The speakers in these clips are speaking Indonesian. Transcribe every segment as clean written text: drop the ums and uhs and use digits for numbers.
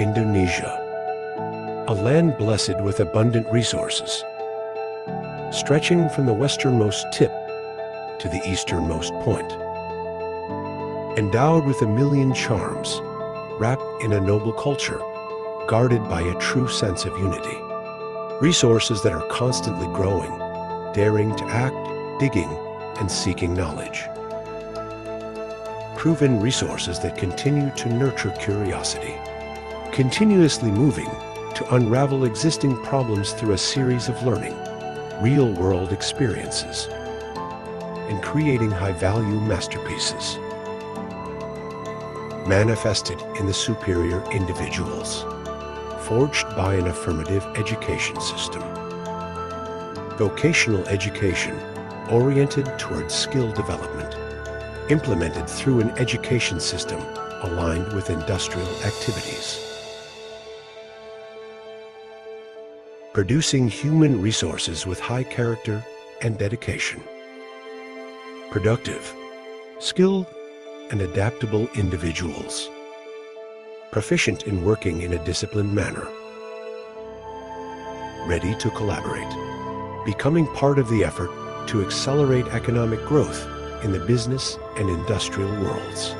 Indonesia, a land blessed with abundant resources, stretching from the westernmost tip to the easternmost point. Endowed with a million charms, wrapped in a noble culture, guarded by a true sense of unity. Resources that are constantly growing, daring to act, digging, and seeking knowledge. Proven resources that continue to nurture curiosity, continuously moving to unravel existing problems through a series of learning, real-world experiences, and creating high-value masterpieces. Manifested in the superior individuals, forged by an affirmative education system. Vocational education oriented towards skill development, implemented through an education system aligned with industrial activities. Producing human resources with high character and dedication. Productive, skilled, and adaptable individuals. Proficient in working in a disciplined manner. Ready to collaborate, becoming part of the effort to accelerate economic growth in the business and industrial worlds.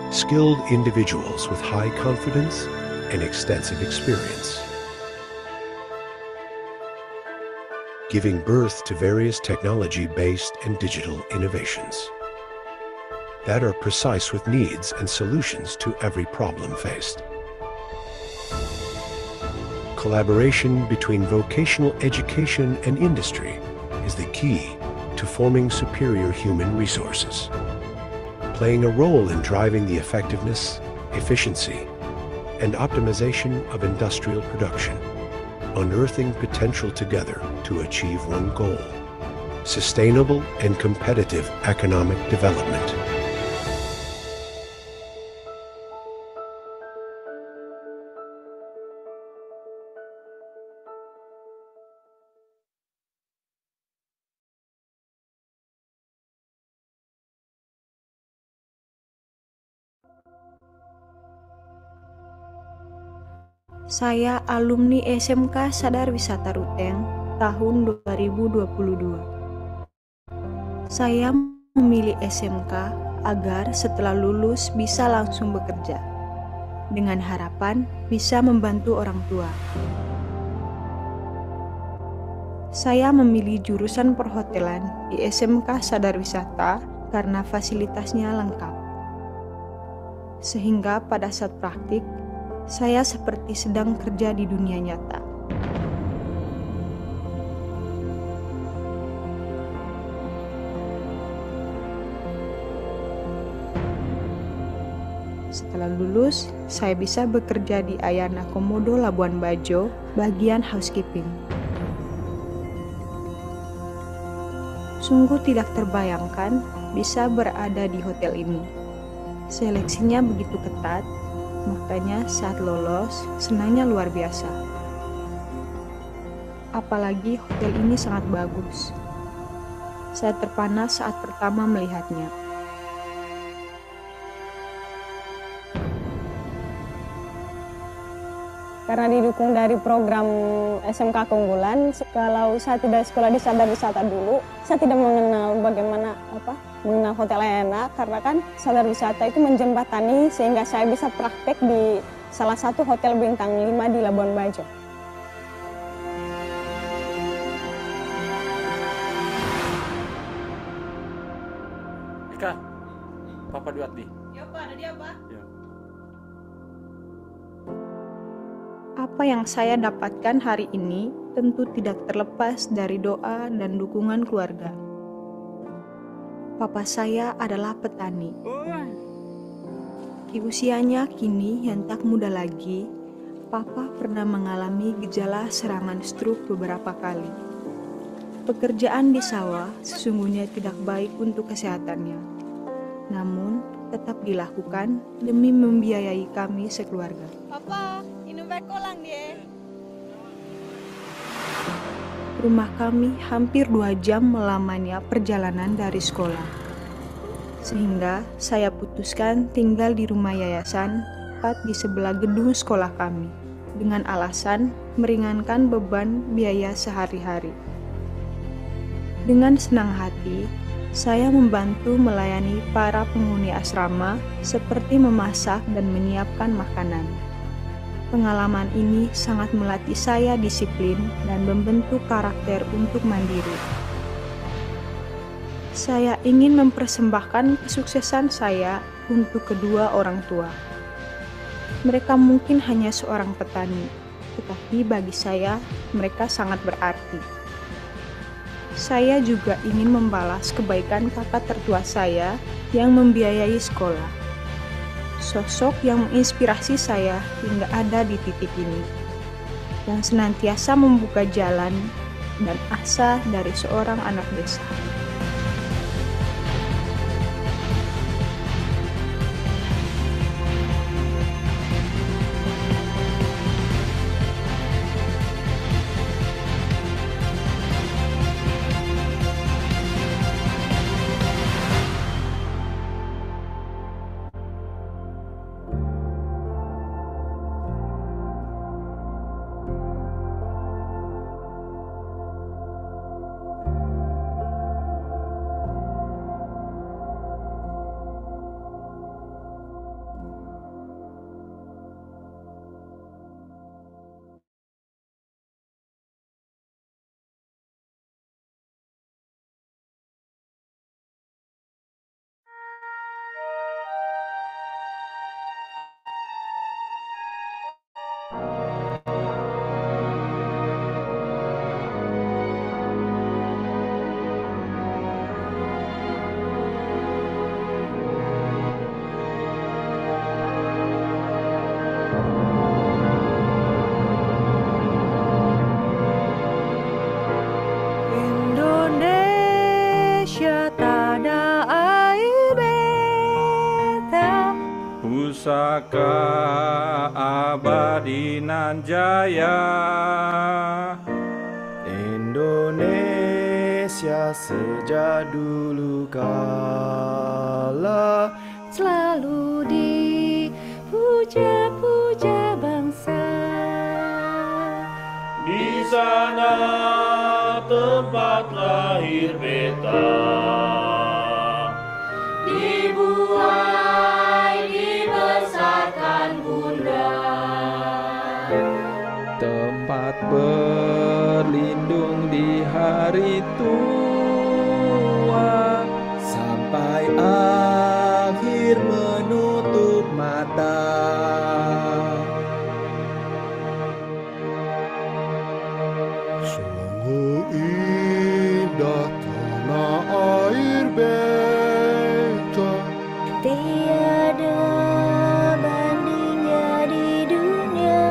Skilled individuals with high confidence and extensive experience. Giving birth to various technology-based and digital innovations that are precise with needs and solutions to every problem faced. Collaboration between vocational education and industry is the key to forming superior human resources, playing a role in driving the effectiveness, efficiency, and optimization of industrial production, unearthing potential together to achieve one goal: sustainable and competitive economic development. Saya alumni SMK Sadar Wisata Ruteng tahun 2022. Saya memilih SMK agar setelah lulus bisa langsung bekerja, dengan harapan bisa membantu orang tua. Saya memilih jurusan perhotelan di SMK Sadar Wisata karena fasilitasnya lengkap. Sehingga pada saat praktik, saya seperti sedang kerja di dunia nyata. Setelah lulus, saya bisa bekerja di Ayana Komodo Labuan Bajo, bagian housekeeping. Sungguh tidak terbayangkan bisa berada di hotel ini. Seleksinya begitu ketat, makanya saat lolos, senangnya luar biasa. Apalagi hotel ini sangat bagus. Saya terpana saat pertama melihatnya. Karena didukung dari program SMK keunggulan, kalau saya tidak sekolah di Sadar Wisata dulu, saya tidak mengenal bagaimana mengenal Hotel Ayana, karena kan Sadar Wisata itu menjembatani sehingga saya bisa praktek di salah satu hotel bintang 5 di Labuan Bajo. Ika, Papa Duati. Ya Pak, ada dia Pak. Ya. Apa yang saya dapatkan hari ini tentu tidak terlepas dari doa dan dukungan keluarga. Papa saya adalah petani. Di usianya kini yang tak muda lagi, Papa pernah mengalami gejala serangan stroke beberapa kali. Pekerjaan di sawah sesungguhnya tidak baik untuk kesehatannya. Namun, tetap dilakukan demi membiayai kami sekeluarga. Papa, minum air kolang dia. Rumah kami hampir 2 jam lamanya perjalanan dari sekolah. Sehingga saya putuskan tinggal di rumah yayasan tepat di sebelah gedung sekolah kami, dengan alasan meringankan beban biaya sehari-hari. Dengan senang hati, saya membantu melayani para penghuni asrama seperti memasak dan menyiapkan makanan. Pengalaman ini sangat melatih saya disiplin dan membentuk karakter untuk mandiri. Saya ingin mempersembahkan kesuksesan saya untuk kedua orang tua. Mereka mungkin hanya seorang petani, tetapi bagi saya mereka sangat berarti. Saya juga ingin membalas kebaikan kakak tertua saya yang membiayai sekolah. Sosok yang menginspirasi saya hingga ada di titik ini, yang senantiasa membuka jalan dan asa dari seorang anak desa. Indonesia tanah air beta, pusaka abadi nan jaya. Indonesia sejak dulu kala selalu dipuja-puja bangsa. Di sana tempat lahir beta, Dibuai, dibesarkan bunda. tempat berlindung di hari tua, sampai akhir menutup mata. Sungguh indah tanah air beta, Tiada bandingnya di dunia.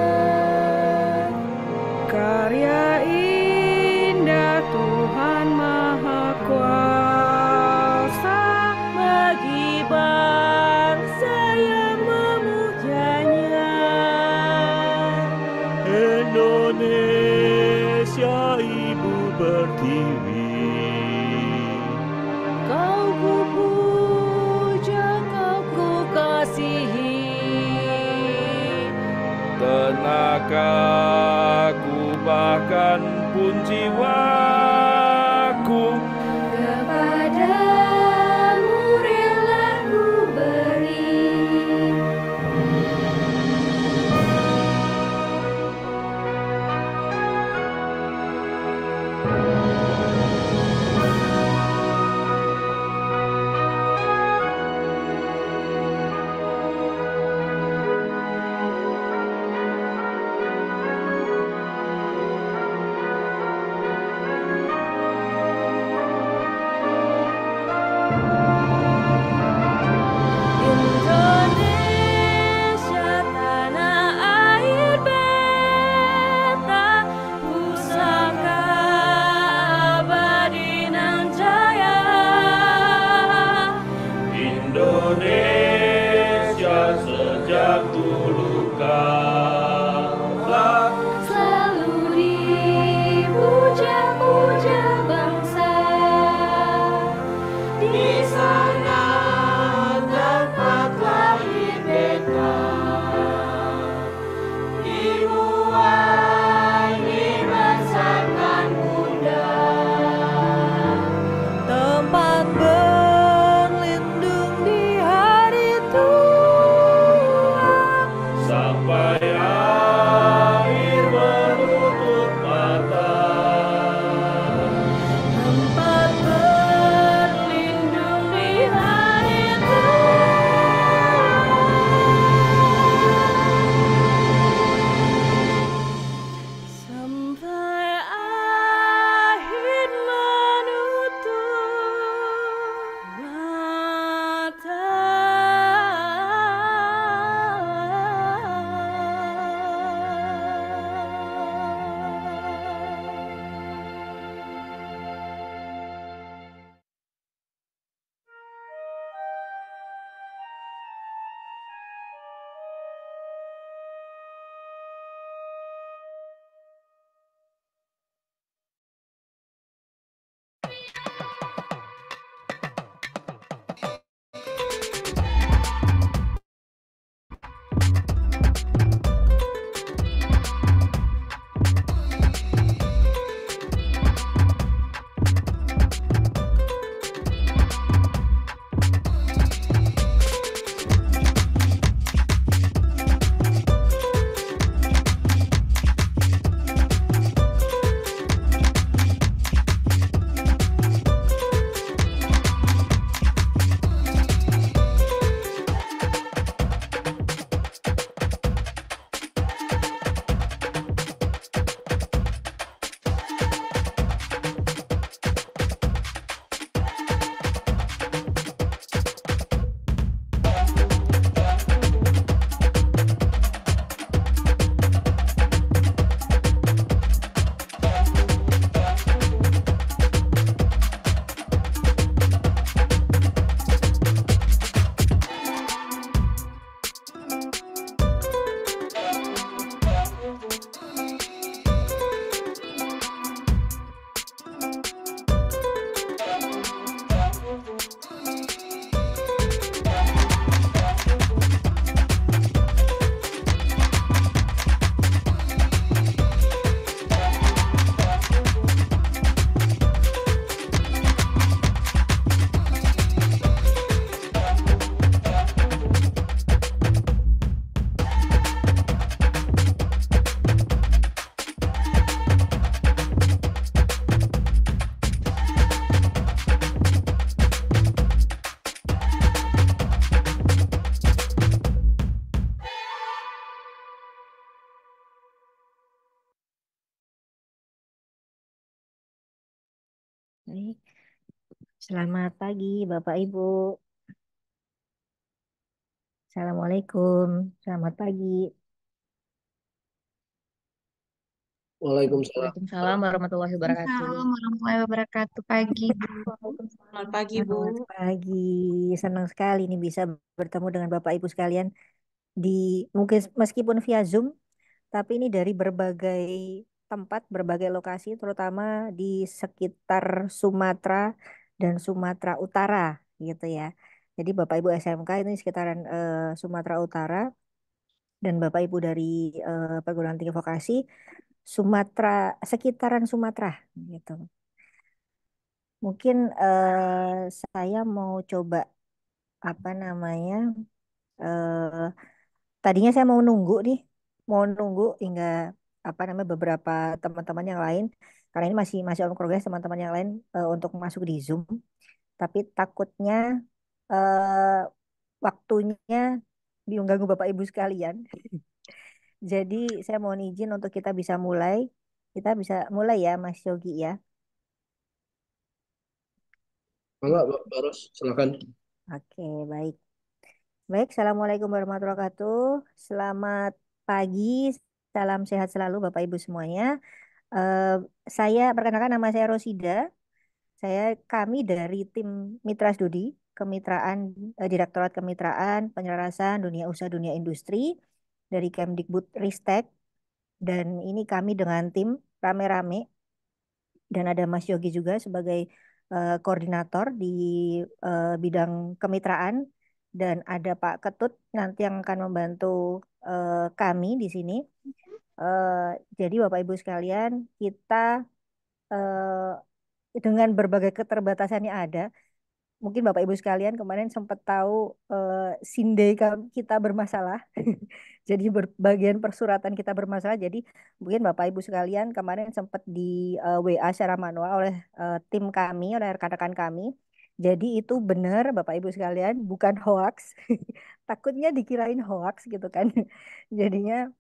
Karya indah Tuhan Maha Kuasa Bagi bangsa yang memujanya. Indonesia ibu pertiwi. Kau ku puja, kau ku kasihi. Tenagaku bahkan pun jiwaku, Kepadamu rela ku beri. Baik. Selamat pagi, Bapak Ibu. Assalamualaikum. Selamat pagi. Waalaikumsalam. Waalaikumsalam warahmatullahi wabarakatuh. Waalaikumsalam warahmatullahi wabarakatuh. Pagi, Bu. Selamat pagi, Bu. Selamat pagi. Senang sekali nih bisa bertemu dengan Bapak Ibu sekalian di mungkin meskipun via Zoom, tapi ini dari berbagai tempat, berbagai lokasi, terutama di sekitar Sumatera dan Sumatera Utara, gitu ya. Jadi Bapak Ibu SMK ini sekitaran Sumatera Utara dan Bapak Ibu dari perguruan tinggi vokasi Sumatera, sekitaran Sumatera, gitu. Mungkin saya mau coba apa namanya? eh Tadinya saya mau nunggu hingga apa namanya beberapa teman-teman yang lain, karena ini masih on progress teman-teman yang lain untuk masuk di Zoom. Tapi takutnya eh waktunya mengganggu Bapak Ibu sekalian. Jadi saya mohon izin untuk kita bisa mulai. Kita bisa mulai ya, Mas Yogi ya. Enggak, Pak Ros, silakan. Oke, baik. Baik, Assalamualaikum warahmatullahi wabarakatuh. Selamat pagi, salam sehat selalu Bapak Ibu semuanya. Eh, saya perkenalkan nama saya Rosida. Kami dari tim Mitra Studi, Kemitraan, Direktorat Kemitraan, Penyelarasan Dunia Usaha Dunia Industri dari Kemdikbud Ristek. Dan ini kami dengan tim rame-rame dan ada Mas Yogi juga sebagai koordinator di bidang kemitraan dan ada Pak Ketut nanti yang akan membantu kami di sini. Eh, jadi Bapak Ibu sekalian, kita dengan berbagai keterbatasan yang ada, mungkin Bapak Ibu sekalian kemarin sempat tahu Sindei kita bermasalah. Jadi bagian persuratan kita bermasalah. Jadi mungkin Bapak Ibu sekalian kemarin sempat di WA secara manual oleh tim kami, oleh rekan-rekan kami. Jadi itu benar Bapak Ibu sekalian, bukan hoax. Takutnya dikirain hoax gitu kan. Jadinya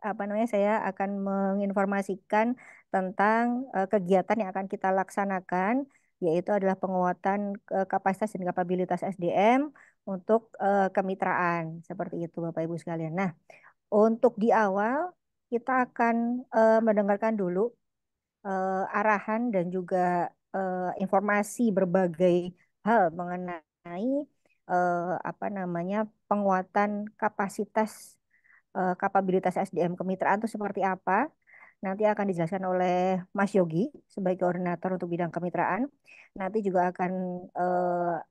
apa namanya saya akan menginformasikan tentang kegiatan yang akan kita laksanakan, yaitu adalah penguatan kapasitas dan kapabilitas SDM untuk kemitraan seperti itu Bapak Ibu sekalian. Nah, untuk di awal kita akan mendengarkan dulu arahan dan juga informasi berbagai hal mengenai apa namanya penguatan kapasitas kapabilitas SDM kemitraan itu seperti apa. Nanti akan dijelaskan oleh Mas Yogi sebagai koordinator untuk bidang kemitraan. Nanti juga akan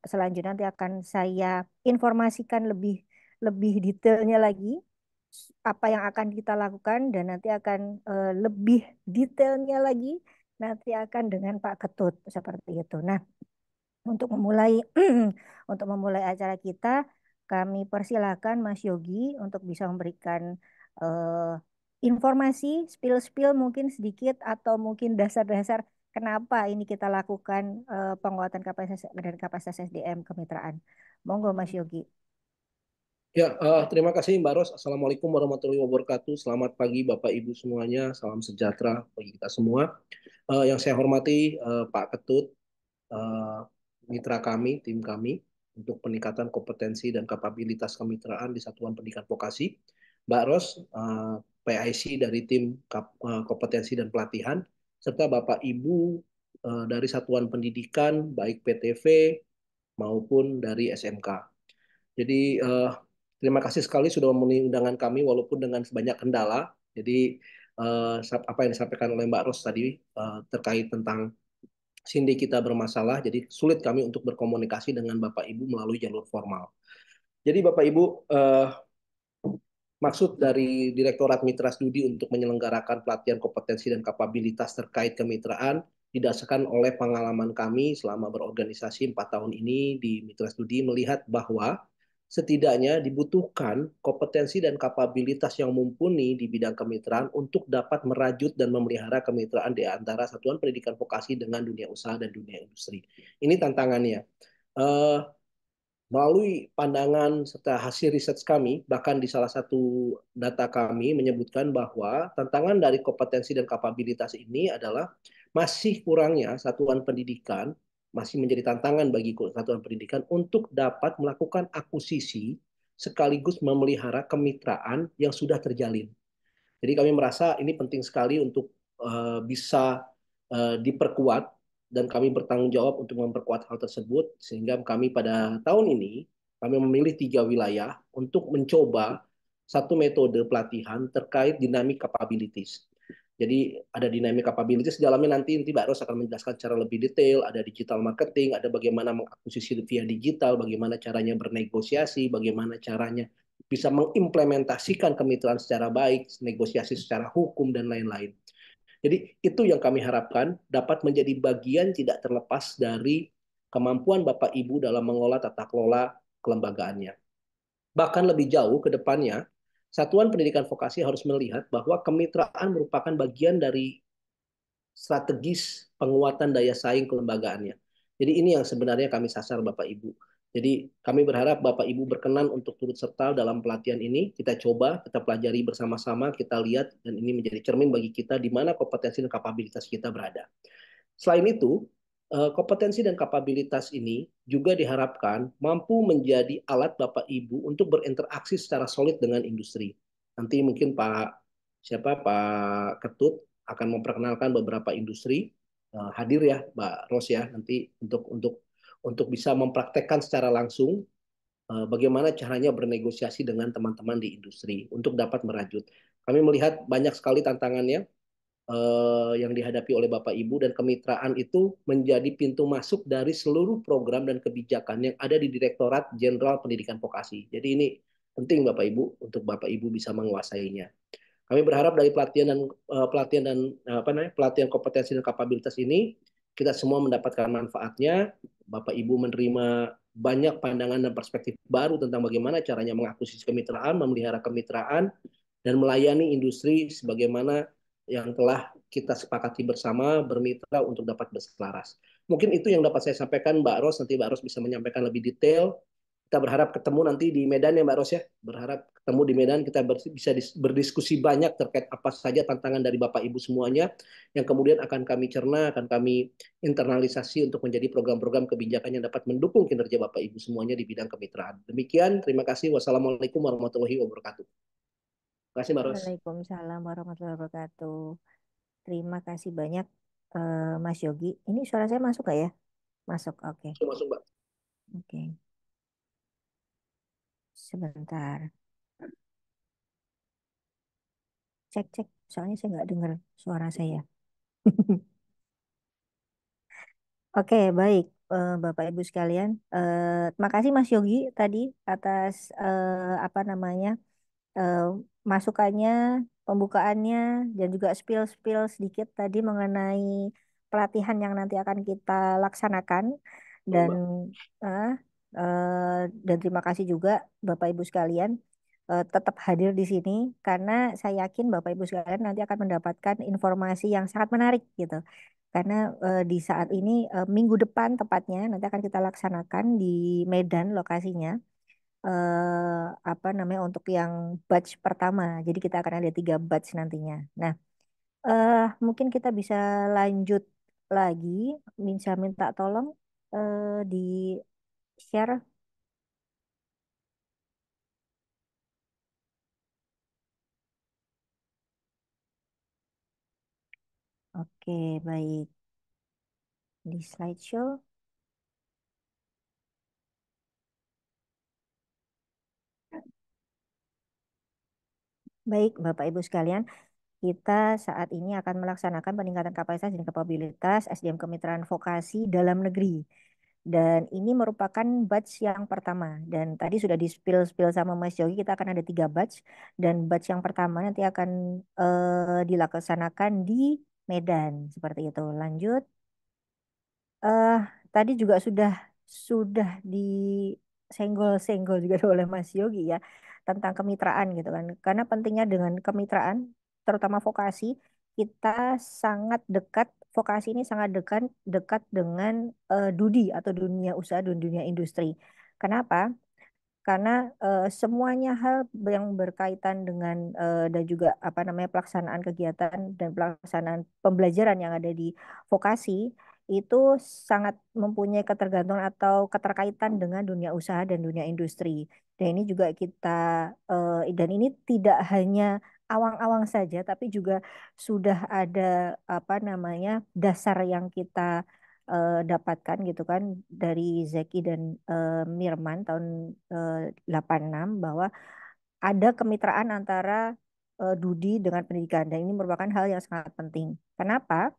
selanjutnya nanti akan saya informasikan lebih lebih detailnya lagi apa yang akan kita lakukan dan nanti akan lebih detailnya lagi nanti akan dengan Pak Ketut seperti itu. Nah, untuk memulai untuk memulai acara kita, kami persilakan Mas Yogi untuk bisa memberikan eh, informasi, spill-spill mungkin sedikit atau mungkin dasar-dasar kenapa ini kita lakukan penguatan kapasitas dan kapasitas SDM kemitraan. Monggo Mas Yogi. Ya, terima kasih Mbak Ros. Assalamualaikum warahmatullahi wabarakatuh. Selamat pagi Bapak Ibu semuanya. Salam sejahtera bagi kita semua. Yang saya hormati Pak Ketut, eh, mitra kami, tim kami untuk peningkatan kompetensi dan kapabilitas kemitraan di Satuan Pendidikan Vokasi. Mbak Ros, PIC dari tim kompetensi dan pelatihan, serta Bapak Ibu dari Satuan Pendidikan, baik PTV maupun dari SMK. Jadi terima kasih sekali sudah memenuhi undangan kami walaupun dengan banyak kendala. Jadi apa yang disampaikan oleh Mbak Ros tadi terkait tentang Sindi kita bermasalah, jadi sulit kami untuk berkomunikasi dengan Bapak Ibu melalui jalur formal. Jadi Bapak Ibu, maksud dari Direktorat Mitra Studi untuk menyelenggarakan pelatihan kompetensi dan kapabilitas terkait kemitraan didasarkan oleh pengalaman kami selama berorganisasi 4 tahun ini di Mitra Studi melihat bahwa setidaknya dibutuhkan kompetensi dan kapabilitas yang mumpuni di bidang kemitraan untuk dapat merajut dan memelihara kemitraan di antara satuan pendidikan vokasi dengan dunia usaha dan dunia industri. Ini tantangannya. Melalui pandangan serta hasil riset kami, bahkan di salah satu data kami menyebutkan bahwa tantangan dari kompetensi dan kapabilitas ini adalah masih kurangnya satuan pendidikan, masih menjadi tantangan bagi satuan pendidikan untuk dapat melakukan akuisisi sekaligus memelihara kemitraan yang sudah terjalin. Jadi kami merasa ini penting sekali untuk bisa diperkuat dan kami bertanggung jawab untuk memperkuat hal tersebut sehingga kami pada tahun ini kami memilih 3 wilayah untuk mencoba satu metode pelatihan terkait dynamic capabilities. Jadi ada dynamic capabilities di dalamnya nanti Mbak Ros akan menjelaskan secara lebih detail, ada digital marketing, ada bagaimana mengakuisisi via digital, bagaimana caranya bernegosiasi, bagaimana caranya bisa mengimplementasikan kemitraan secara baik, negosiasi secara hukum dan lain-lain. Jadi itu yang kami harapkan dapat menjadi bagian tidak terlepas dari kemampuan Bapak Ibu dalam mengelola tata kelola kelembagaannya. Bahkan lebih jauh ke depannya, Satuan Pendidikan Vokasi harus melihat bahwa kemitraan merupakan bagian dari strategis penguatan daya saing kelembagaannya. Jadi ini yang sebenarnya kami sasar Bapak Ibu. Jadi kami berharap Bapak Ibu berkenan untuk turut serta dalam pelatihan ini. Kita coba, kita pelajari bersama-sama, kita lihat, dan ini menjadi cermin bagi kita di mana kompetensi dan kapabilitas kita berada. Selain itu, kompetensi dan kapabilitas ini juga diharapkan mampu menjadi alat Bapak Ibu untuk berinteraksi secara solid dengan industri. Nanti mungkin Pak Ketut akan memperkenalkan beberapa industri, hadir ya Mbak Ros ya nanti untuk bisa mempraktekkan secara langsung bagaimana caranya bernegosiasi dengan teman-teman di industri untuk dapat merajut. Kami melihat banyak sekali tantangannya yang dihadapi oleh Bapak Ibu dan kemitraan itu menjadi pintu masuk dari seluruh program dan kebijakan yang ada di Direktorat Jenderal Pendidikan Vokasi. Jadi ini penting Bapak Ibu untuk Bapak Ibu bisa menguasainya. Kami berharap dari pelatihan kompetensi dan kapabilitas ini kita semua mendapatkan manfaatnya. Bapak Ibu menerima banyak pandangan dan perspektif baru tentang bagaimana caranya mengakuisisi kemitraan, memelihara kemitraan, dan melayani industri sebagaimana yang telah kita sepakati bersama bermitra untuk dapat berselaras. Mungkin itu yang dapat saya sampaikan Mbak Ros, nanti Mbak Ros bisa menyampaikan lebih detail. Kita berharap ketemu nanti di Medan ya Mbak Ros ya. Berharap ketemu di Medan kita bisa berdiskusi banyak terkait apa saja tantangan dari Bapak Ibu semuanya yang kemudian akan kami cerna, akan kami internalisasi untuk menjadi program-program kebijakan yang dapat mendukung kinerja Bapak Ibu semuanya di bidang kemitraan. Demikian, terima kasih. Wassalamualaikum warahmatullahi wabarakatuh. Terima kasih Mbak Ros. Waalaikumsalam warahmatullahi wabarakatuh. Terima kasih banyak Mas Yogi. Ini suara saya masuk gak ya? Masuk, oke. Masuk Mbak. Oke. Sebentar. Cek, soalnya saya nggak dengar suara saya. Oke, baik, Bapak Ibu sekalian. Terima kasih Mas Yogi tadi atas apa namanya eh, masukannya, pembukaannya, dan juga spill-spill sedikit tadi mengenai pelatihan yang nanti akan kita laksanakan. Dan eh, dan terima kasih juga Bapak Ibu sekalian tetap hadir di sini karena saya yakin Bapak Ibu sekalian nanti akan mendapatkan informasi yang sangat menarik gitu. Karena di saat ini minggu depan tepatnya nanti akan kita laksanakan di Medan lokasinya apa namanya untuk yang batch pertama. Jadi kita akan ada 3 batch nantinya. Nah, mungkin kita bisa lanjut lagi. Bisa minta tolong di share. Oke, baik. Di slideshow. Baik, Bapak Ibu sekalian, kita saat ini akan melaksanakan peningkatan kapasitas dan kapabilitas SDM kemitraan vokasi dalam negeri. Dan ini merupakan batch yang pertama. Dan tadi sudah di-spill sama Mas Yogi, kita akan ada 3 batch. Dan batch yang pertama nanti akan dilaksanakan di Medan. Seperti itu. Lanjut. eh Tadi juga sudah disenggol-senggol juga oleh Mas Yogi ya tentang kemitraan gitu kan. Karena pentingnya dengan kemitraan, terutama vokasi, kita sangat dekat. Vokasi ini sangat dekat dekat dengan Dudi atau dunia usaha dan dunia industri. Kenapa? karena semuanya hal yang berkaitan dengan dan juga apa namanya pelaksanaan kegiatan dan pelaksanaan pembelajaran yang ada di vokasi itu sangat mempunyai ketergantungan atau keterkaitan dengan dunia usaha dan dunia industri. Dan ini juga dan ini tidak hanya awang-awang saja, tapi juga sudah ada apa namanya dasar yang kita dapatkan gitu kan dari Zeki dan Mirman tahun 86 bahwa ada kemitraan antara Dudi dengan pendidikan dan ini merupakan hal yang sangat penting. Kenapa?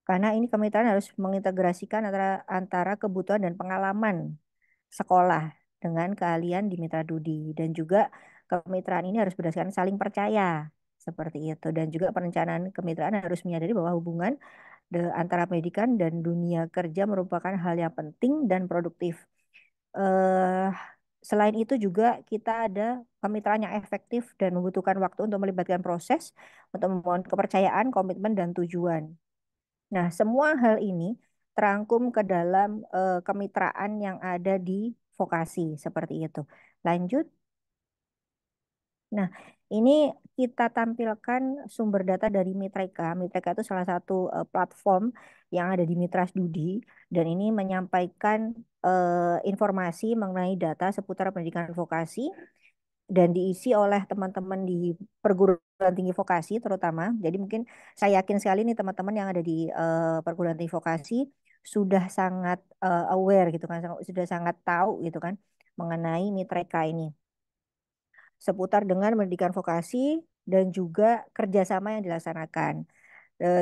Karena ini kemitraan harus mengintegrasikan antara kebutuhan dan pengalaman sekolah dengan keahlian di Mitra Dudi dan juga kemitraan ini harus berdasarkan saling percaya seperti itu dan juga perencanaan kemitraan harus menyadari bahwa hubungan antara pendidikan dan dunia kerja merupakan hal yang penting dan produktif. Eh, Selain itu juga kita ada kemitraan yang efektif dan membutuhkan waktu untuk melibatkan proses untuk membangun kepercayaan, komitmen, dan tujuan. Nah, semua hal ini terangkum ke dalam kemitraan yang ada di vokasi seperti itu. Lanjut. Nah, ini kita tampilkan sumber data dari Mitreka. Mitreka itu salah satu platform yang ada di Mitra Studi dan ini menyampaikan informasi mengenai data seputar pendidikan vokasi dan diisi oleh teman-teman di perguruan tinggi vokasi terutama. Jadi mungkin saya yakin sekali nih teman-teman yang ada di perguruan tinggi vokasi sudah sangat aware gitu kan, sudah sangat tahu gitu kan mengenai Mitreka ini seputar dengan pendidikan vokasi dan juga kerjasama yang dilaksanakan.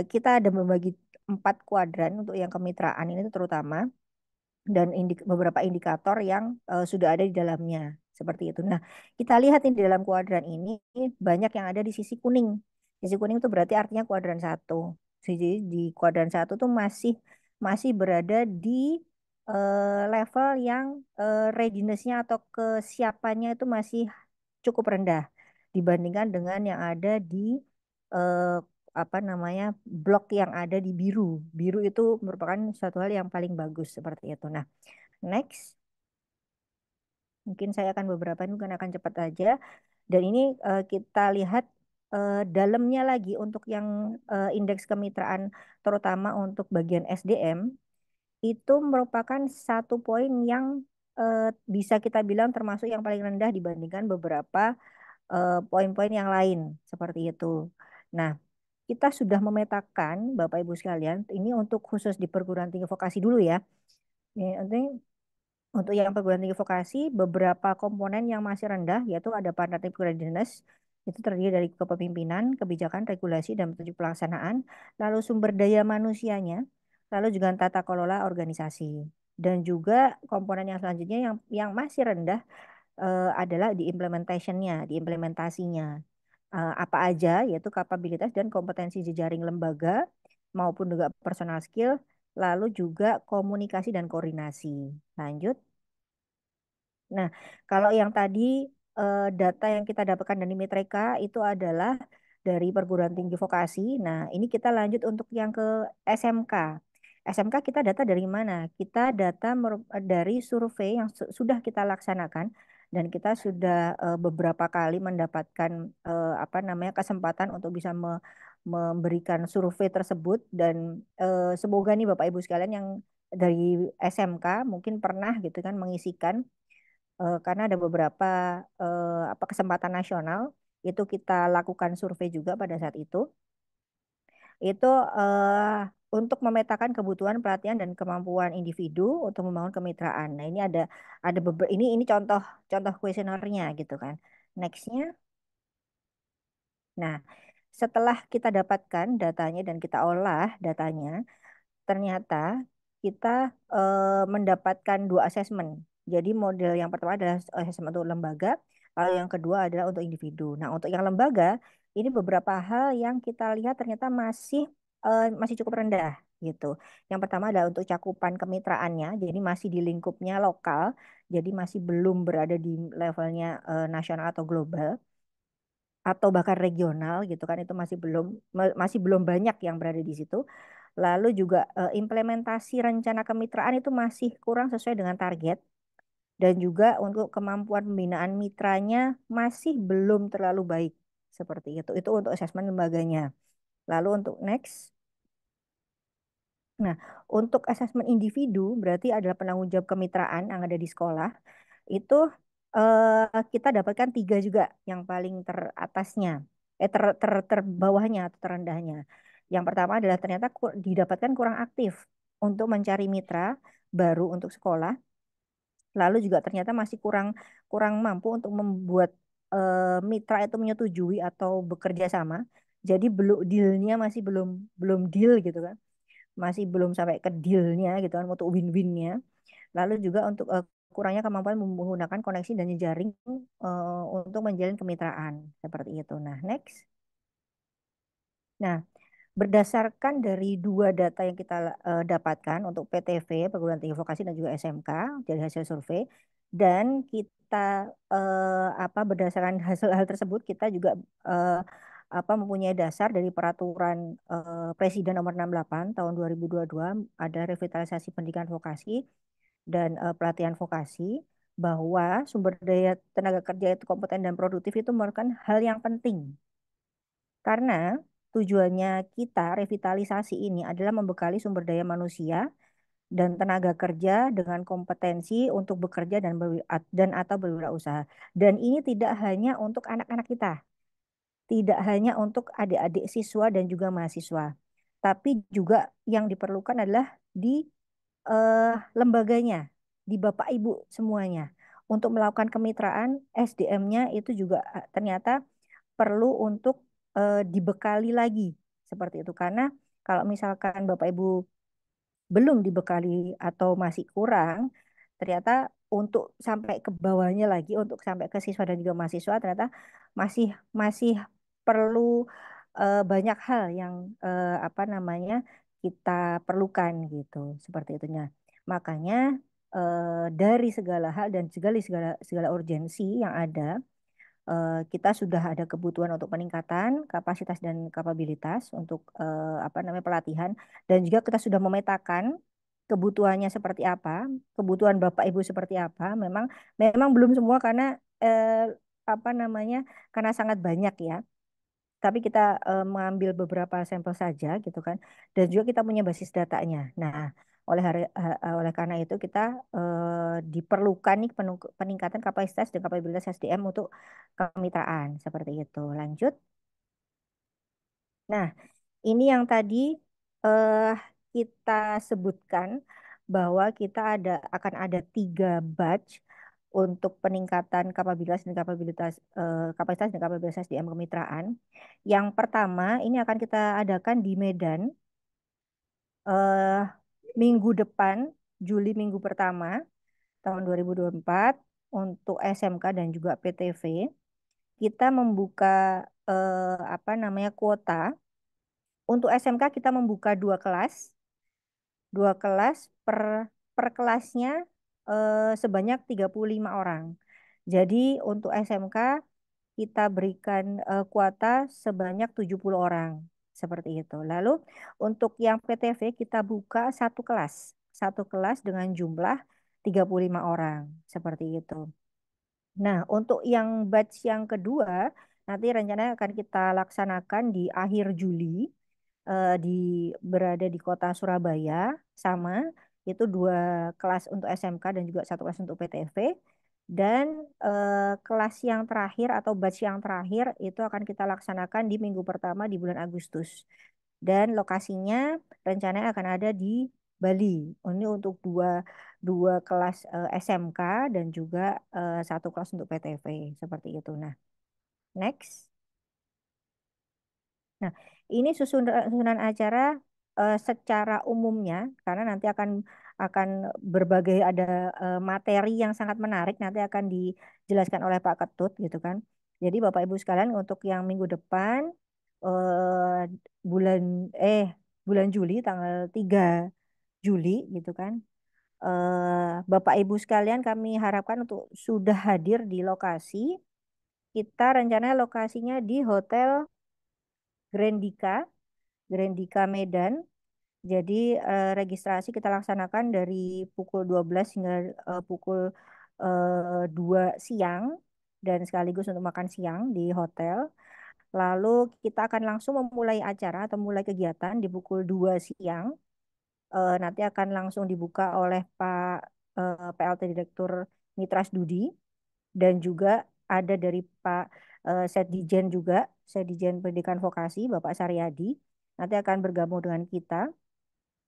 Kita ada membagi 4 kuadran untuk yang kemitraan ini terutama dan beberapa indikator yang sudah ada di dalamnya seperti itu. Nah, kita lihat di dalam kuadran ini banyak yang ada di sisi kuning. Sisi kuning itu berarti artinya kuadran 1. Jadi di kuadran 1 tuh masih masih berada di level yang readiness-nya atau kesiapannya itu masih cukup rendah dibandingkan dengan yang ada di eh, apa namanya blok yang ada di biru. Biru itu merupakan suatu hal yang paling bagus seperti itu. Nah, next, mungkin saya akan beberapa ini mungkin akan cepat aja. Dan ini kita lihat dalamnya lagi untuk yang indeks kemitraan, terutama untuk bagian SDM, itu merupakan satu poin yang bisa kita bilang termasuk yang paling rendah dibandingkan beberapa poin-poin yang lain seperti itu. Nah, kita sudah memetakan Bapak Ibu sekalian, ini untuk khusus di perguruan tinggi vokasi dulu ya. Ini untuk yang perguruan tinggi vokasi, beberapa komponen yang masih rendah yaitu ada partnership readiness, itu terdiri dari kepemimpinan, kebijakan, regulasi, dan petunjuk pelaksanaan, lalu sumber daya manusianya, lalu juga tata kelola organisasi. Dan juga komponen yang selanjutnya yang masih rendah adalah di implementationnya, di implementasinya. Apa aja, yaitu kapabilitas dan kompetensi jejaring lembaga maupun juga personal skill, lalu juga komunikasi dan koordinasi. Lanjut. Nah, kalau yang tadi data yang kita dapatkan dari Mitreka itu adalah dari perguruan tinggi vokasi. Nah, ini kita lanjut untuk yang ke SMK. SMK kita data dari mana? Kita data dari survei yang sudah kita laksanakan dan kita sudah beberapa kali mendapatkan apa namanya kesempatan untuk bisa memberikan survei tersebut dan semoga nih Bapak Ibu sekalian yang dari SMK mungkin pernah gitu kan mengisikan karena ada beberapa apa kesempatan nasional itu kita lakukan survei juga pada saat itu untuk memetakan kebutuhan pelatihan dan kemampuan individu untuk membangun kemitraan. Nah ini ada beberapa ini contoh contoh kuesionernya gitu kan. Nextnya, nah setelah kita dapatkan datanya dan kita olah datanya, ternyata kita mendapatkan 2 asesmen. Jadi model yang pertama adalah asesmen untuk lembaga, lalu yang kedua adalah untuk individu. Nah, untuk yang lembaga, ini beberapa hal yang kita lihat ternyata masih cukup rendah gitu. Yang pertama adalah untuk cakupan kemitraannya, jadi masih di lingkupnya lokal, jadi masih belum berada di levelnya nasional atau global atau bahkan regional gitu kan itu masih belum banyak yang berada di situ. Lalu juga implementasi rencana kemitraan itu masih kurang sesuai dengan target. dan juga untuk kemampuan pembinaan mitranya masih belum terlalu baik seperti itu. Itu untuk asesmen lembaganya. Lalu untuk next. Nah, untuk asesmen individu berarti adalah penanggung jawab kemitraan yang ada di sekolah. Itu kita dapatkan tiga juga yang paling teratasnya, terbawahnya atau terendahnya. Yang pertama adalah ternyata didapatkan kurang aktif untuk mencari mitra baru untuk sekolah. Lalu juga ternyata masih kurang kurang mampu untuk membuat mitra itu menyetujui atau bekerja sama. Jadi belum dealnya masih belum belum deal gitu kan, masih belum sampai ke dealnya gitu kan, untuk win-winnya. Lalu juga untuk kurangnya kemampuan menggunakan koneksi dan jejaring untuk menjalin kemitraan seperti itu. Nah, next. Nah, berdasarkan dari dua data yang kita dapatkan untuk PTV, perguruan tinggi vokasi dan juga SMK dari hasil survei, dan kita berdasarkan hasil hal tersebut kita juga eh, mempunyai dasar dari peraturan Presiden nomor 68 tahun 2022, ada revitalisasi pendidikan vokasi dan pelatihan vokasi, bahwa sumber daya tenaga kerja itu kompeten dan produktif itu merupakan hal yang penting karena tujuannya kita revitalisasi ini adalah membekali sumber daya manusia dan tenaga kerja dengan kompetensi untuk bekerja dan atau berwirausaha. Dan ini tidak hanya untuk anak-anak kita, tidak hanya untuk adik-adik siswa dan juga mahasiswa, tapi juga yang diperlukan adalah di lembaganya, di Bapak Ibu semuanya. Untuk melakukan kemitraan, SDM-nya itu juga ternyata perlu untuk dibekali lagi seperti itu. Karena kalau misalkan Bapak Ibu belum dibekali atau masih kurang, ternyata untuk sampai ke bawahnya lagi, untuk sampai ke siswa dan juga mahasiswa, ternyata masih masih perlu banyak hal yang kita perlukan gitu, seperti itunya. Makanya dari segala hal dan segala segala urgensi yang ada, kita sudah ada kebutuhan untuk peningkatan kapasitas dan kapabilitas untuk pelatihan, dan juga kita sudah memetakan kebutuhannya seperti apa, kebutuhan Bapak Ibu seperti apa. Memang memang belum semua karena karena sangat banyak ya. Tapi kita mengambil beberapa sampel saja gitu kan, dan juga kita punya basis datanya. Nah, oleh karena itu kita diperlukan nih peningkatan kapasitas dan kapabilitas SDM untuk kemitraan seperti itu. Lanjut. Nah, ini yang tadi eh, kita sebutkan bahwa kita akan ada 3 batch untuk peningkatan kapasitas dan kapabilitas SDM kemitraan. Yang pertama ini akan kita adakan di Medan eh, minggu depan, Juli minggu pertama tahun 2024 untuk SMK dan juga PTV. Kita membuka kuota. Untuk SMK kita membuka 2 kelas. 2 kelas per kelasnya sebanyak 35 orang. Jadi untuk SMK kita berikan kuota sebanyak 70 orang. Seperti itu. Lalu untuk yang PTV kita buka 1 kelas. 1 kelas dengan jumlah 35 orang. Seperti itu. Nah, untuk yang batch yang kedua, nanti rencananya akan kita laksanakan di akhir Juli, di berada di kota Surabaya, sama itu 2 kelas untuk SMK dan juga 1 kelas untuk PTV. Dan kelas yang terakhir atau batch yang terakhir itu akan kita laksanakan di minggu pertama di bulan Agustus. Dan lokasinya rencananya akan ada di Bali. Ini untuk dua kelas SMK dan juga 1 kelas untuk PTV seperti itu. Nah, next. Nah, ini susunan acara secara umumnya karena nanti akan berbagai ada materi yang sangat menarik nanti akan dijelaskan oleh Pak Ketut gitu kan. Jadi Bapak Ibu sekalian untuk yang minggu depan eh, bulan bulan Juli tanggal 3 Juli gitu kan. Bapak Ibu sekalian kami harapkan untuk sudah hadir di lokasi. Kita rencananya lokasinya di Hotel Grandika, Grandika Medan. Jadi registrasi kita laksanakan dari pukul 12 hingga pukul 2 siang dan sekaligus untuk makan siang di hotel. Lalu kita akan langsung memulai acara atau mulai kegiatan di pukul 2 siang. Nanti akan langsung dibuka oleh Pak PLT Direktur Mitras Dudi dan juga ada dari Pak Setdijen juga, Setdijen Pendidikan Vokasi, Bapak Saryadi. Nanti akan bergabung dengan kita.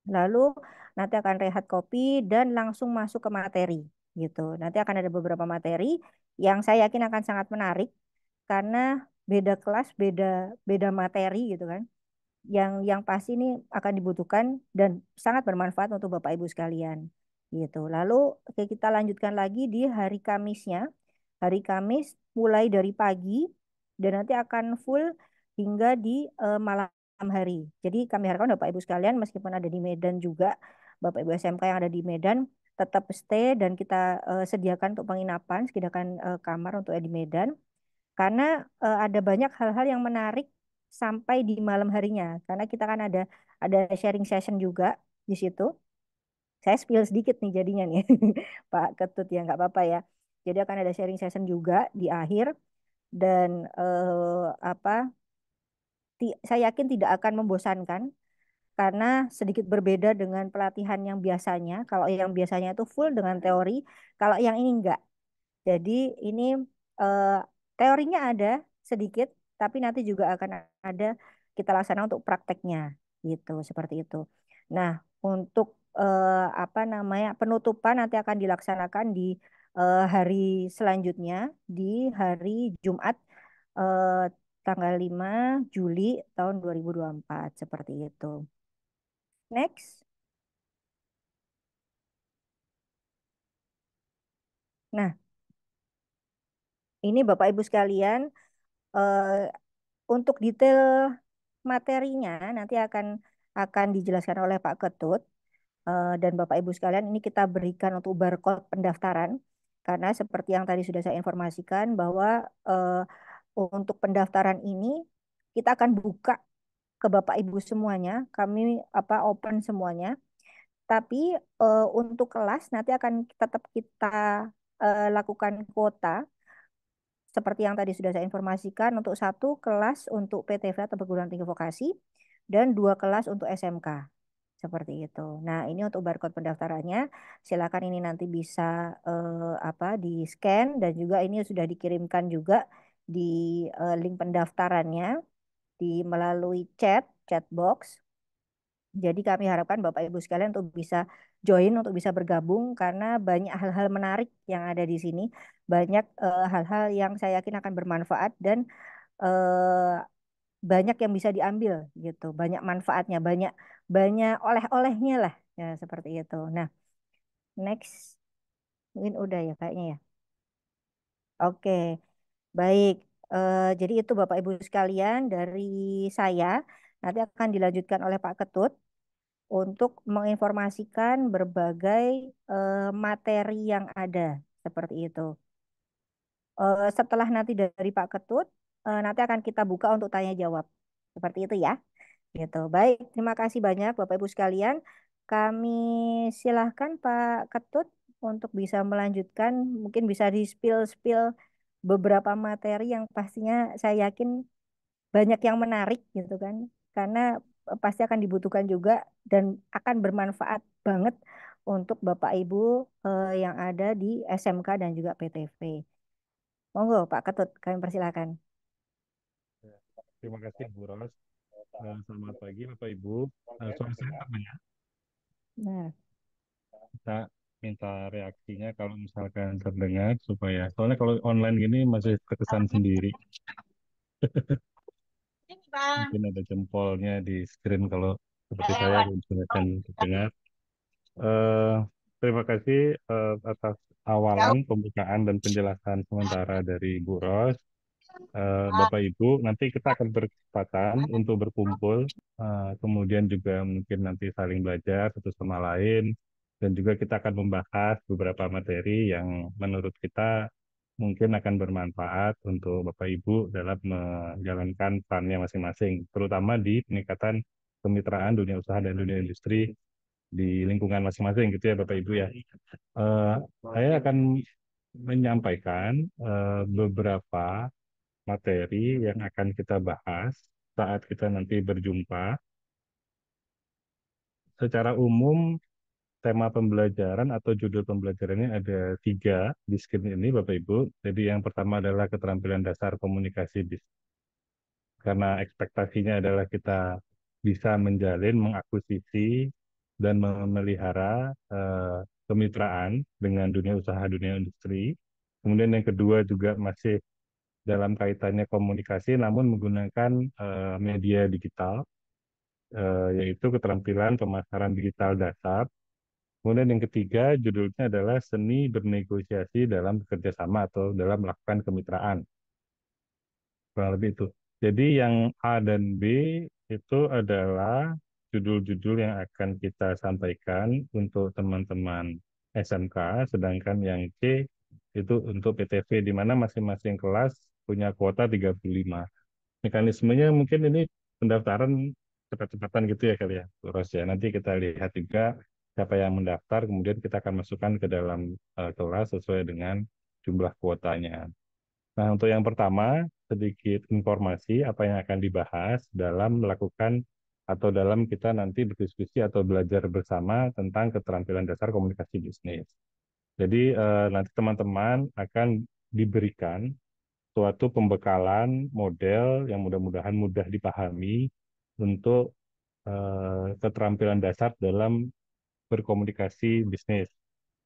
Lalu nanti akan rehat kopi dan langsung masuk ke materi gitu. Nanti akan ada beberapa materi yang saya yakin akan sangat menarik karena beda kelas, beda beda materi gitu kan. Yang pasti ini akan dibutuhkan dan sangat bermanfaat untuk Bapak Ibu sekalian gitu. Lalu oke, kita lanjutkan lagi di hari Kamisnya. Hari Kamis mulai dari pagi dan nanti akan full hingga di malam hari. Jadi kami harapkan Bapak Ibu sekalian meskipun ada di Medan juga, Bapak Ibu SMK yang ada di Medan tetap stay dan kita sediakan untuk penginapan, sediakan kamar untuk di Medan karena ada banyak hal-hal yang menarik sampai di malam harinya. Karena kita kan ada sharing session juga di situ. Saya spill sedikit nih jadinya nih, Pak Ketut ya nggak apa-apa ya. Jadi akan ada sharing session juga di akhir dan apa? Saya yakin tidak akan membosankan karena sedikit berbeda dengan pelatihan yang biasanya. Kalau yang biasanya itu full dengan teori, kalau yang ini enggak. Jadi ini eh, teorinya ada sedikit, tapi nanti juga akan ada kita laksanakan untuk prakteknya, gitu seperti itu. Nah, untuk apa namanya penutupan nanti akan dilaksanakan di hari selanjutnya, di hari Jumat eh, tanggal 5 Juli tahun 2024 seperti itu. Next. Nah, ini Bapak Ibu sekalian, eh, untuk detail materinya nanti akan dijelaskan oleh Pak Ketut. Dan Bapak Ibu sekalian ini kita berikan untuk barcode pendaftaran karena seperti yang tadi sudah saya informasikan bahwa untuk pendaftaran ini kita akan buka ke Bapak Ibu semuanya, kami open semuanya. Tapi untuk kelas nanti akan tetap kita lakukan kuota seperti yang tadi sudah saya informasikan untuk 1 kelas untuk PTV atau perguruan tinggi vokasi dan 2 kelas untuk SMK. Seperti itu. Nah, ini untuk barcode pendaftarannya. Silakan ini nanti bisa di scan dan juga ini sudah dikirimkan juga di link pendaftarannya di melalui chat box. Jadi kami harapkan Bapak Ibu sekalian untuk bisa join, untuk bisa bergabung karena banyak hal-hal menarik yang ada di sini. Banyak hal-hal yang saya yakin akan bermanfaat dan eh, banyak yang bisa diambil gitu. Banyak manfaatnya, banyak banyak oleh-olehnya lah ya seperti itu. Nah, next mungkin udah ya kayaknya ya. Oke, baik. Jadi itu Bapak Ibu sekalian dari saya. Nanti akan dilanjutkan oleh Pak Ketut untuk menginformasikan berbagai materi yang ada seperti itu. Setelah nanti dari Pak Ketut, nanti akan kita buka untuk tanya jawab. Seperti itu ya. Gitu. Baik, terima kasih banyak Bapak Ibu sekalian. Kami silahkan Pak Ketut untuk bisa melanjutkan, mungkin bisa di-spill beberapa materi yang pastinya saya yakin banyak yang menarik gitu kan. Karena pasti akan dibutuhkan juga dan akan bermanfaat banget untuk Bapak Ibu yang ada di SMK dan juga PTV. Monggo Pak Ketut, kami persilakan. Ya, terima kasih Bu Ros. Selamat pagi Bapak Ibu. Suara saya aman ya? Nah, Kita minta reaksinya kalau misalkan terdengar supaya soalnya kalau online gini masih terkesan sendiri. Mungkin ada jempolnya di screen kalau seperti saya kalau misalkan terdengar. Eh, Terima kasih atas awalan pembukaan dan penjelasan sementara dari Bu Ros. Bapak Ibu, nanti kita akan berkesempatan untuk berkumpul, kemudian juga mungkin nanti saling belajar satu sama lain, dan juga kita akan membahas beberapa materi yang menurut kita mungkin akan bermanfaat untuk Bapak Ibu dalam menjalankan perannya masing-masing, terutama di peningkatan kemitraan dunia usaha dan dunia industri di lingkungan masing-masing gitu ya Bapak Ibu ya. Eh, saya akan menyampaikan beberapa materi yang akan kita bahas saat kita nanti berjumpa. Secara umum, tema pembelajaran atau judul pembelajarannya ada 3 di screen ini, Bapak Ibu. Jadi yang pertama adalah keterampilan dasar komunikasi bisnis. Karena ekspektasinya adalah kita bisa menjalin, mengakuisisi, dan memelihara kemitraan dengan dunia usaha, dunia industri. Kemudian yang kedua juga masih dalam kaitannya komunikasi, namun menggunakan media digital, yaitu keterampilan pemasaran digital dasar. Kemudian yang ketiga, judulnya adalah seni bernegosiasi dalam bekerja sama atau dalam melakukan kemitraan. Kurang lebih itu. Jadi yang A dan B itu adalah judul-judul yang akan kita sampaikan untuk teman-teman SMK, sedangkan yang C itu untuk PTV, di mana masing-masing kelas punya kuota 35. Mekanismenya mungkin ini pendaftaran cepat-cepatan gitu ya kali ya, Bu Ros ya. Nanti kita lihat juga siapa yang mendaftar, kemudian kita akan masukkan ke dalam kelas sesuai dengan jumlah kuotanya. Nah, untuk yang pertama, sedikit informasi apa yang akan dibahas dalam melakukan atau dalam kita nanti berdiskusi atau belajar bersama tentang keterampilan dasar komunikasi bisnis. Jadi nanti teman-teman akan diberikan suatu pembekalan model yang mudah-mudahan mudah dipahami untuk keterampilan dasar dalam berkomunikasi bisnis.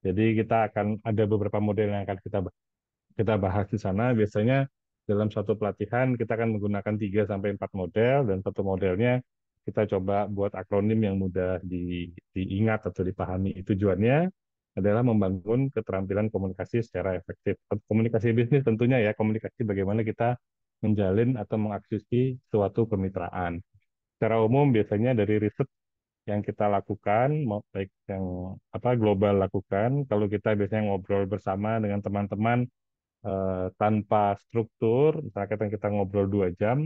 Jadi kita akan ada beberapa model yang akan kita bahas di sana. Biasanya dalam satu pelatihan kita akan menggunakan 3 sampai 4 model, dan satu modelnya kita coba buat akronim yang mudah diingat atau dipahami. Tujuannya adalah membangun keterampilan komunikasi secara efektif. Komunikasi bisnis tentunya ya, komunikasi bagaimana kita menjalin atau mengaksesi suatu kemitraan. Secara umum biasanya dari riset yang kita lakukan, baik yang global lakukan, kalau kita biasanya ngobrol bersama dengan teman-teman tanpa struktur, misalkan kita ngobrol 2 jam,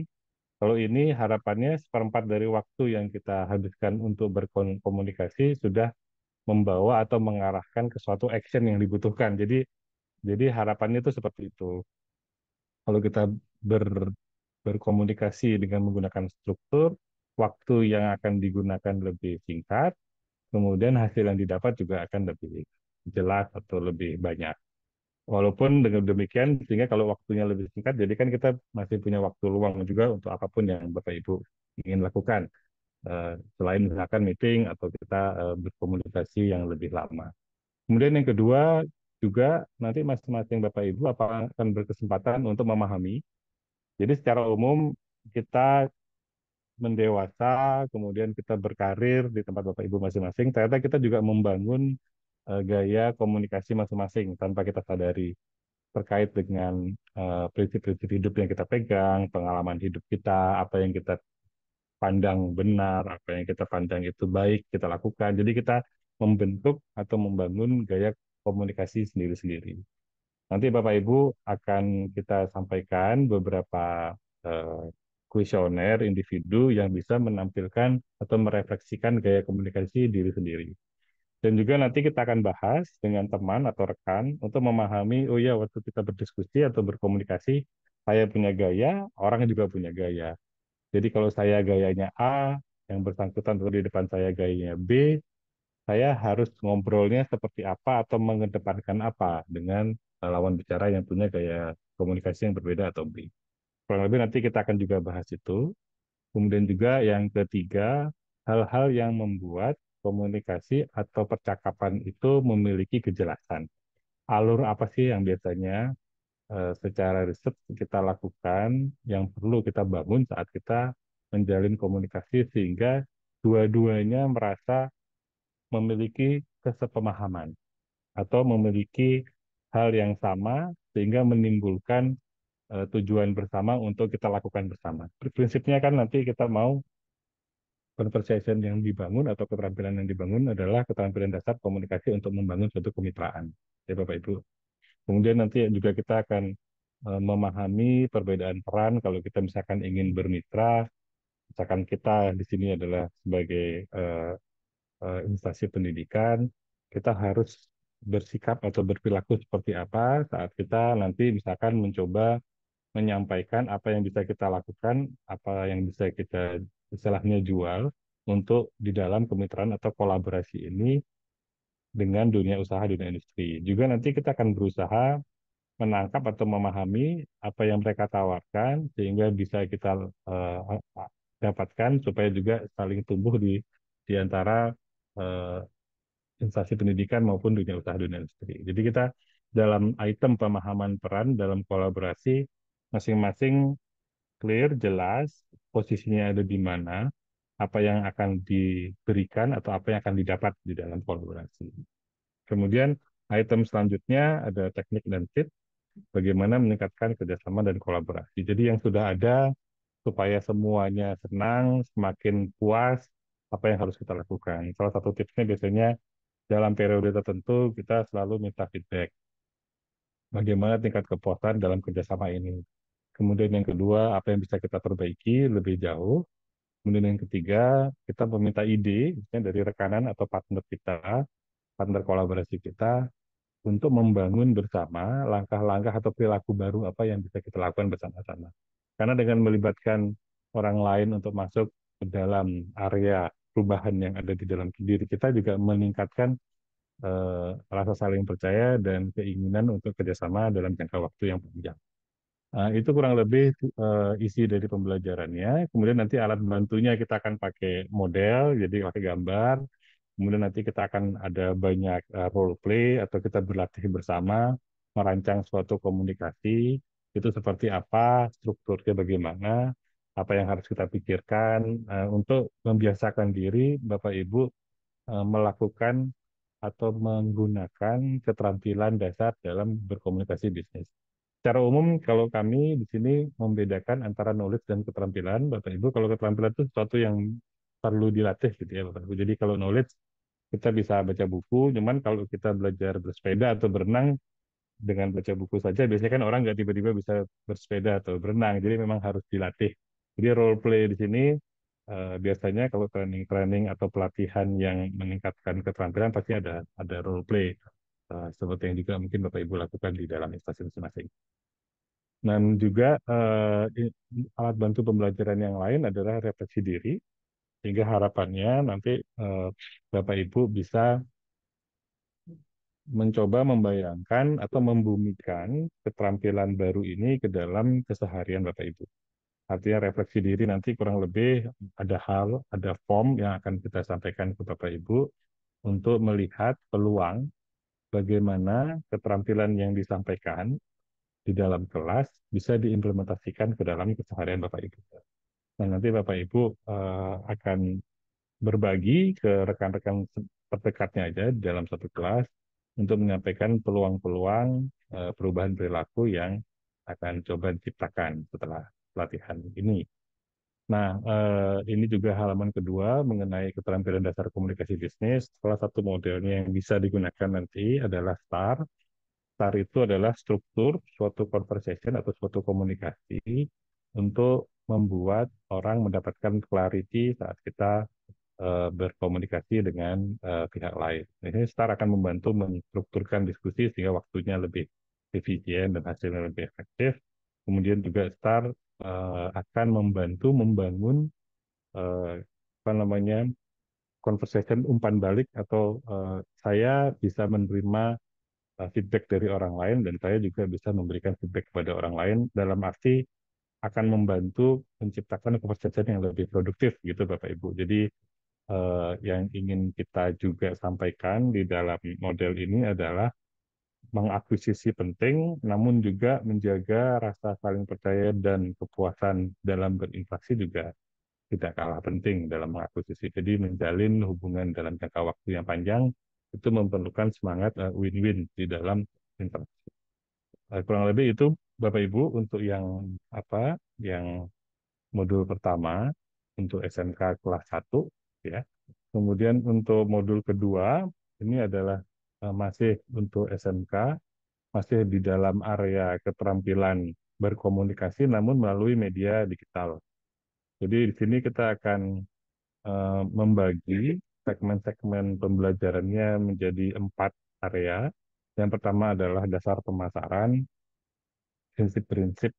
kalau ini harapannya seperempat dari waktu yang kita habiskan untuk berkomunikasi sudah membawa atau mengarahkan ke suatu action yang dibutuhkan. Jadi harapannya itu seperti itu. Kalau kita berkomunikasi dengan menggunakan struktur, waktu yang akan digunakan lebih singkat, kemudian hasil yang didapat juga akan lebih jelas atau lebih banyak. Walaupun dengan demikian, sehingga kalau waktunya lebih singkat, jadi kan kita masih punya waktu luang juga untuk apapun yang Bapak Ibu ingin lakukan. Selain misalkan meeting atau kita berkomunikasi yang lebih lama. Kemudian yang kedua, juga nanti masing-masing Bapak Ibu akan berkesempatan untuk memahami. Jadi secara umum kita mendewasa, kemudian kita berkarir di tempat Bapak Ibu masing-masing, ternyata kita juga membangun gaya komunikasi masing-masing tanpa kita sadari terkait dengan prinsip-prinsip hidup yang kita pegang, pengalaman hidup kita, apa yang kita pandang benar, apa yang kita pandang itu baik, kita lakukan. Jadi kita membentuk atau membangun gaya komunikasi sendiri-sendiri. Nanti Bapak Ibu akan kita sampaikan beberapa kuesioner individu yang bisa menampilkan atau merefleksikan gaya komunikasi diri sendiri. Dan juga nanti kita akan bahas dengan teman atau rekan untuk memahami, oh ya, waktu kita berdiskusi atau berkomunikasi, saya punya gaya, orang juga punya gaya. Jadi kalau saya gayanya A, yang bersangkutan atau di depan saya gayanya B, saya harus ngobrolnya seperti apa atau mengedepankan apa dengan lawan bicara yang punya gaya komunikasi yang berbeda atau B. Kurang lebih nanti kita akan juga bahas itu. Kemudian juga yang ketiga, hal-hal yang membuat komunikasi atau percakapan itu memiliki kejelasan. Alur apa sih yang biasanya secara riset kita lakukan yang perlu kita bangun saat kita menjalin komunikasi sehingga dua-duanya merasa memiliki kesepemahaman atau memiliki hal yang sama sehingga menimbulkan tujuan bersama untuk kita lakukan bersama. Prinsipnya kan nanti kita mau conversation yang dibangun atau keterampilan yang dibangun adalah keterampilan dasar komunikasi untuk membangun suatu kemitraan. Ya Bapak Ibu. Kemudian nanti juga kita akan memahami perbedaan peran kalau kita misalkan ingin bermitra, misalkan kita di sini adalah sebagai instansi pendidikan, kita harus bersikap atau berperilaku seperti apa saat kita nanti misalkan mencoba menyampaikan apa yang bisa kita lakukan, apa yang bisa kita istilahnya jual untuk di dalam kemitraan atau kolaborasi ini dengan dunia usaha, dunia industri. Juga nanti kita akan berusaha menangkap atau memahami apa yang mereka tawarkan sehingga bisa kita dapatkan supaya juga saling tumbuh di antara eh, instansi pendidikan maupun dunia usaha, dunia industri. Jadi kita dalam item pemahaman peran dalam kolaborasi masing-masing clear, jelas posisinya ada di mana, apa yang akan diberikan atau apa yang akan didapat di dalam kolaborasi. Kemudian item selanjutnya ada teknik dan tips, bagaimana meningkatkan kerjasama dan kolaborasi. Jadi yang sudah ada supaya semuanya senang, semakin puas, apa yang harus kita lakukan. Salah satu tipsnya biasanya dalam periode tertentu kita selalu minta feedback. Bagaimana tingkat kepuasan dalam kerjasama ini. Kemudian yang kedua, apa yang bisa kita perbaiki lebih jauh. Kemudian yang ketiga, kita meminta ide misalnya dari rekanan atau partner kita, partner kolaborasi kita, untuk membangun bersama langkah-langkah atau perilaku baru apa yang bisa kita lakukan bersama-sama. Karena dengan melibatkan orang lain untuk masuk ke dalam area perubahan yang ada di dalam diri kita juga meningkatkan rasa saling percaya dan keinginan untuk kerjasama dalam jangka waktu yang panjang. Itu kurang lebih isi dari pembelajarannya. Kemudian nanti alat bantunya kita akan pakai model, jadi pakai gambar. Kemudian nanti kita akan ada banyak role play atau kita berlatih bersama merancang suatu komunikasi. Itu seperti apa, strukturnya bagaimana, apa yang harus kita pikirkan untuk membiasakan diri Bapak Ibu melakukan atau menggunakan keterampilan dasar dalam berkomunikasi bisnis. Secara umum, kalau kami di sini membedakan antara knowledge dan keterampilan, Bapak Ibu, kalau keterampilan itu sesuatu yang perlu dilatih gitu ya, Bapak Ibu. Jadi kalau knowledge, kita bisa baca buku, cuman kalau kita belajar bersepeda atau berenang, dengan baca buku saja, biasanya kan orang nggak tiba-tiba bisa bersepeda atau berenang, jadi memang harus dilatih. Jadi role play di sini biasanya kalau training-training atau pelatihan yang meningkatkan keterampilan pasti ada role play seperti yang juga mungkin Bapak Ibu lakukan di dalam instansi masing-masing. Dan juga alat bantu pembelajaran yang lain adalah refleksi diri, sehingga harapannya nanti Bapak Ibu bisa mencoba membayangkan atau membumikan keterampilan baru ini ke dalam keseharian Bapak Ibu. Artinya refleksi diri nanti kurang lebih ada form yang akan kita sampaikan ke Bapak Ibu untuk melihat peluang bagaimana keterampilan yang disampaikan di dalam kelas bisa diimplementasikan ke dalam keseharian Bapak Ibu. Nah, nanti Bapak Ibu akan berbagi ke rekan-rekan terdekatnya aja di dalam satu kelas untuk menyampaikan peluang-peluang perubahan perilaku yang akan coba diciptakan setelah pelatihan ini. Nah, ini juga halaman kedua mengenai keterampilan dasar komunikasi bisnis. Salah satu modelnya yang bisa digunakan nanti adalah STAR. STAR itu adalah struktur suatu conversation atau suatu komunikasi untuk membuat orang mendapatkan clarity saat kita berkomunikasi dengan pihak lain. Ini STAR akan membantu menstrukturkan diskusi sehingga waktunya lebih efisien dan hasilnya lebih efektif. Kemudian juga STAR akan membantu membangun apa namanya conversation umpan balik atau saya bisa menerima feedback dari orang lain dan saya juga bisa memberikan feedback kepada orang lain dalam arti akan membantu menciptakan conversation yang lebih produktif gitu Bapak Ibu. Jadi yang ingin kita juga sampaikan di dalam model ini adalah mengakuisisi penting, namun juga menjaga rasa saling percaya dan kepuasan dalam berinteraksi juga tidak kalah penting dalam mengakuisisi. Jadi menjalin hubungan dalam jangka waktu yang panjang itu memerlukan semangat win-win di dalam interaksi. Kurang lebih itu Bapak Ibu untuk yang modul pertama untuk SMK kelas 1 ya. Kemudian untuk modul kedua ini adalah masih untuk SMK, masih di dalam area keterampilan berkomunikasi namun melalui media digital. Jadi di sini kita akan membagi segmen-segmen pembelajarannya menjadi 4 area. Yang pertama adalah dasar pemasaran, prinsip-prinsip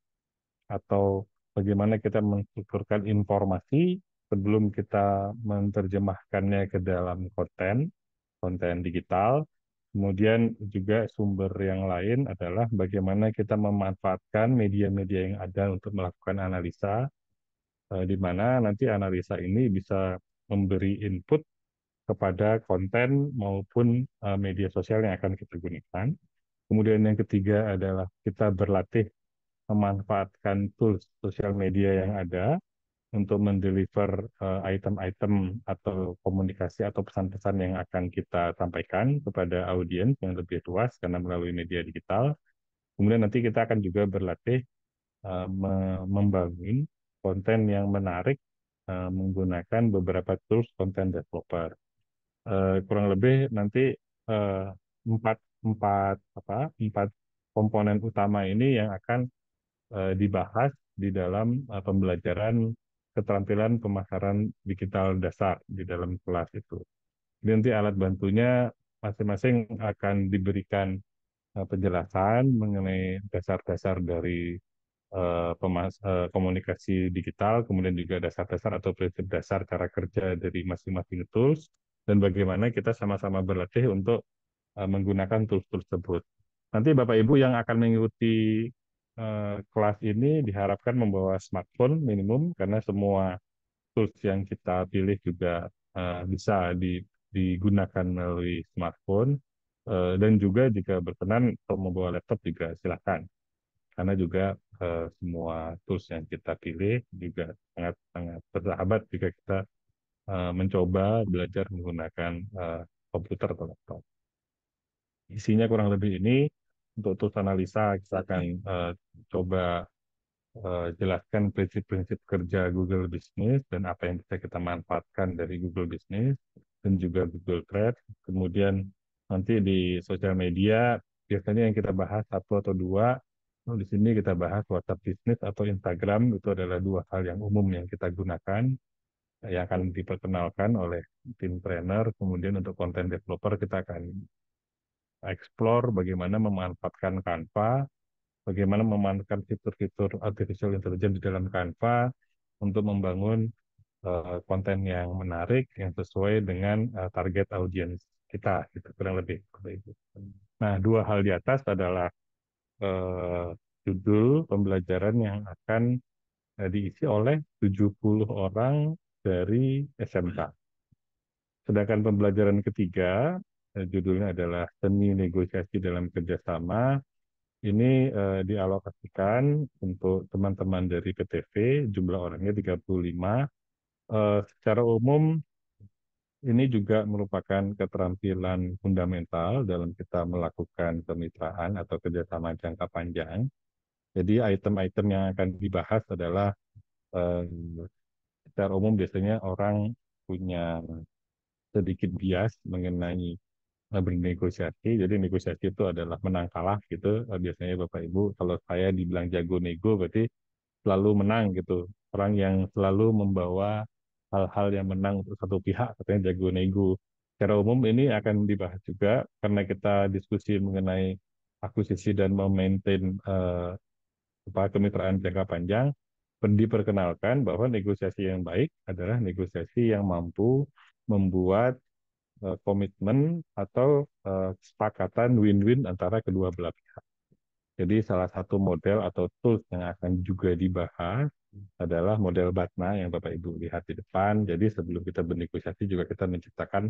atau bagaimana kita menstrukturkan informasi sebelum kita menerjemahkannya ke dalam konten, konten digital. Kemudian juga sumber yang lain adalah bagaimana kita memanfaatkan media-media yang ada untuk melakukan analisa, di mana nanti analisa ini bisa memberi input kepada konten maupun media sosial yang akan kita gunakan. Kemudian yang ketiga adalah kita berlatih memanfaatkan tools sosial media yang ada untuk mendeliver item-item atau komunikasi atau pesan-pesan yang akan kita sampaikan kepada audiens yang lebih luas karena melalui media digital. Kemudian nanti kita akan juga berlatih membangun konten yang menarik menggunakan beberapa tools content developer. Kurang lebih nanti eh, empat empat komponen utama ini yang akan dibahas di dalam pembelajaran keterampilan pemasaran digital dasar di dalam kelas itu. Jadi nanti alat bantunya masing-masing akan diberikan penjelasan mengenai dasar-dasar dari komunikasi digital, kemudian juga dasar-dasar atau prinsip dasar cara kerja dari masing-masing tools, dan bagaimana kita sama-sama berlatih untuk menggunakan tools tersebut. Nanti Bapak Ibu yang akan mengikuti kelas ini diharapkan membawa smartphone minimum karena semua tools yang kita pilih juga bisa digunakan melalui smartphone. Dan juga jika berkenan untuk membawa laptop juga silakan karena juga semua tools yang kita pilih juga sangat sangat bersahabat jika kita mencoba belajar menggunakan komputer atau laptop. Isinya kurang lebih ini. Untuk tools analisa kita akan coba jelaskan prinsip-prinsip kerja Google Business dan apa yang bisa kita manfaatkan dari Google Business dan juga Google Trends. Kemudian nanti di sosial media biasanya yang kita bahas satu atau dua. Di sini kita bahas WhatsApp Business atau Instagram, itu adalah dua hal yang umum yang kita gunakan yang akan diperkenalkan oleh tim trainer. Kemudian untuk content developer kita akan explore bagaimana memanfaatkan Canva, bagaimana memanfaatkan fitur-fitur artificial intelligence di dalam Canva untuk membangun konten yang menarik yang sesuai dengan target audiens kita, gitu kurang lebih seperti itu. Nah, dua hal di atas adalah judul pembelajaran yang akan diisi oleh 70 orang dari SMK. Sedangkan pembelajaran ketiga, judulnya adalah seni negosiasi dalam kerjasama. Ini dialokasikan untuk teman-teman dari PTV, jumlah orangnya 35. Secara umum, ini juga merupakan keterampilan fundamental dalam kita melakukan kemitraan atau kerjasama jangka panjang. Jadi item-item yang akan dibahas adalah secara umum biasanya orang punya sedikit bias mengenai bernegosiasi. Jadi negosiasi itu adalah menang kalah gitu. Biasanya Bapak Ibu kalau saya dibilang jago nego berarti selalu menang gitu. Orang yang selalu membawa hal-hal yang menang untuk satu pihak katanya jago nego. Secara umum ini akan dibahas juga karena kita diskusi mengenai akuisisi dan memaintain kemitraan jangka panjang. Diperkenalkan bahwa negosiasi yang baik adalah negosiasi yang mampu membuat komitmen atau kesepakatan win-win antara kedua belah pihak. Jadi salah satu model atau tools yang akan juga dibahas adalah model BATNA yang Bapak Ibu lihat di depan. Jadi sebelum kita bernegosiasi juga kita menciptakan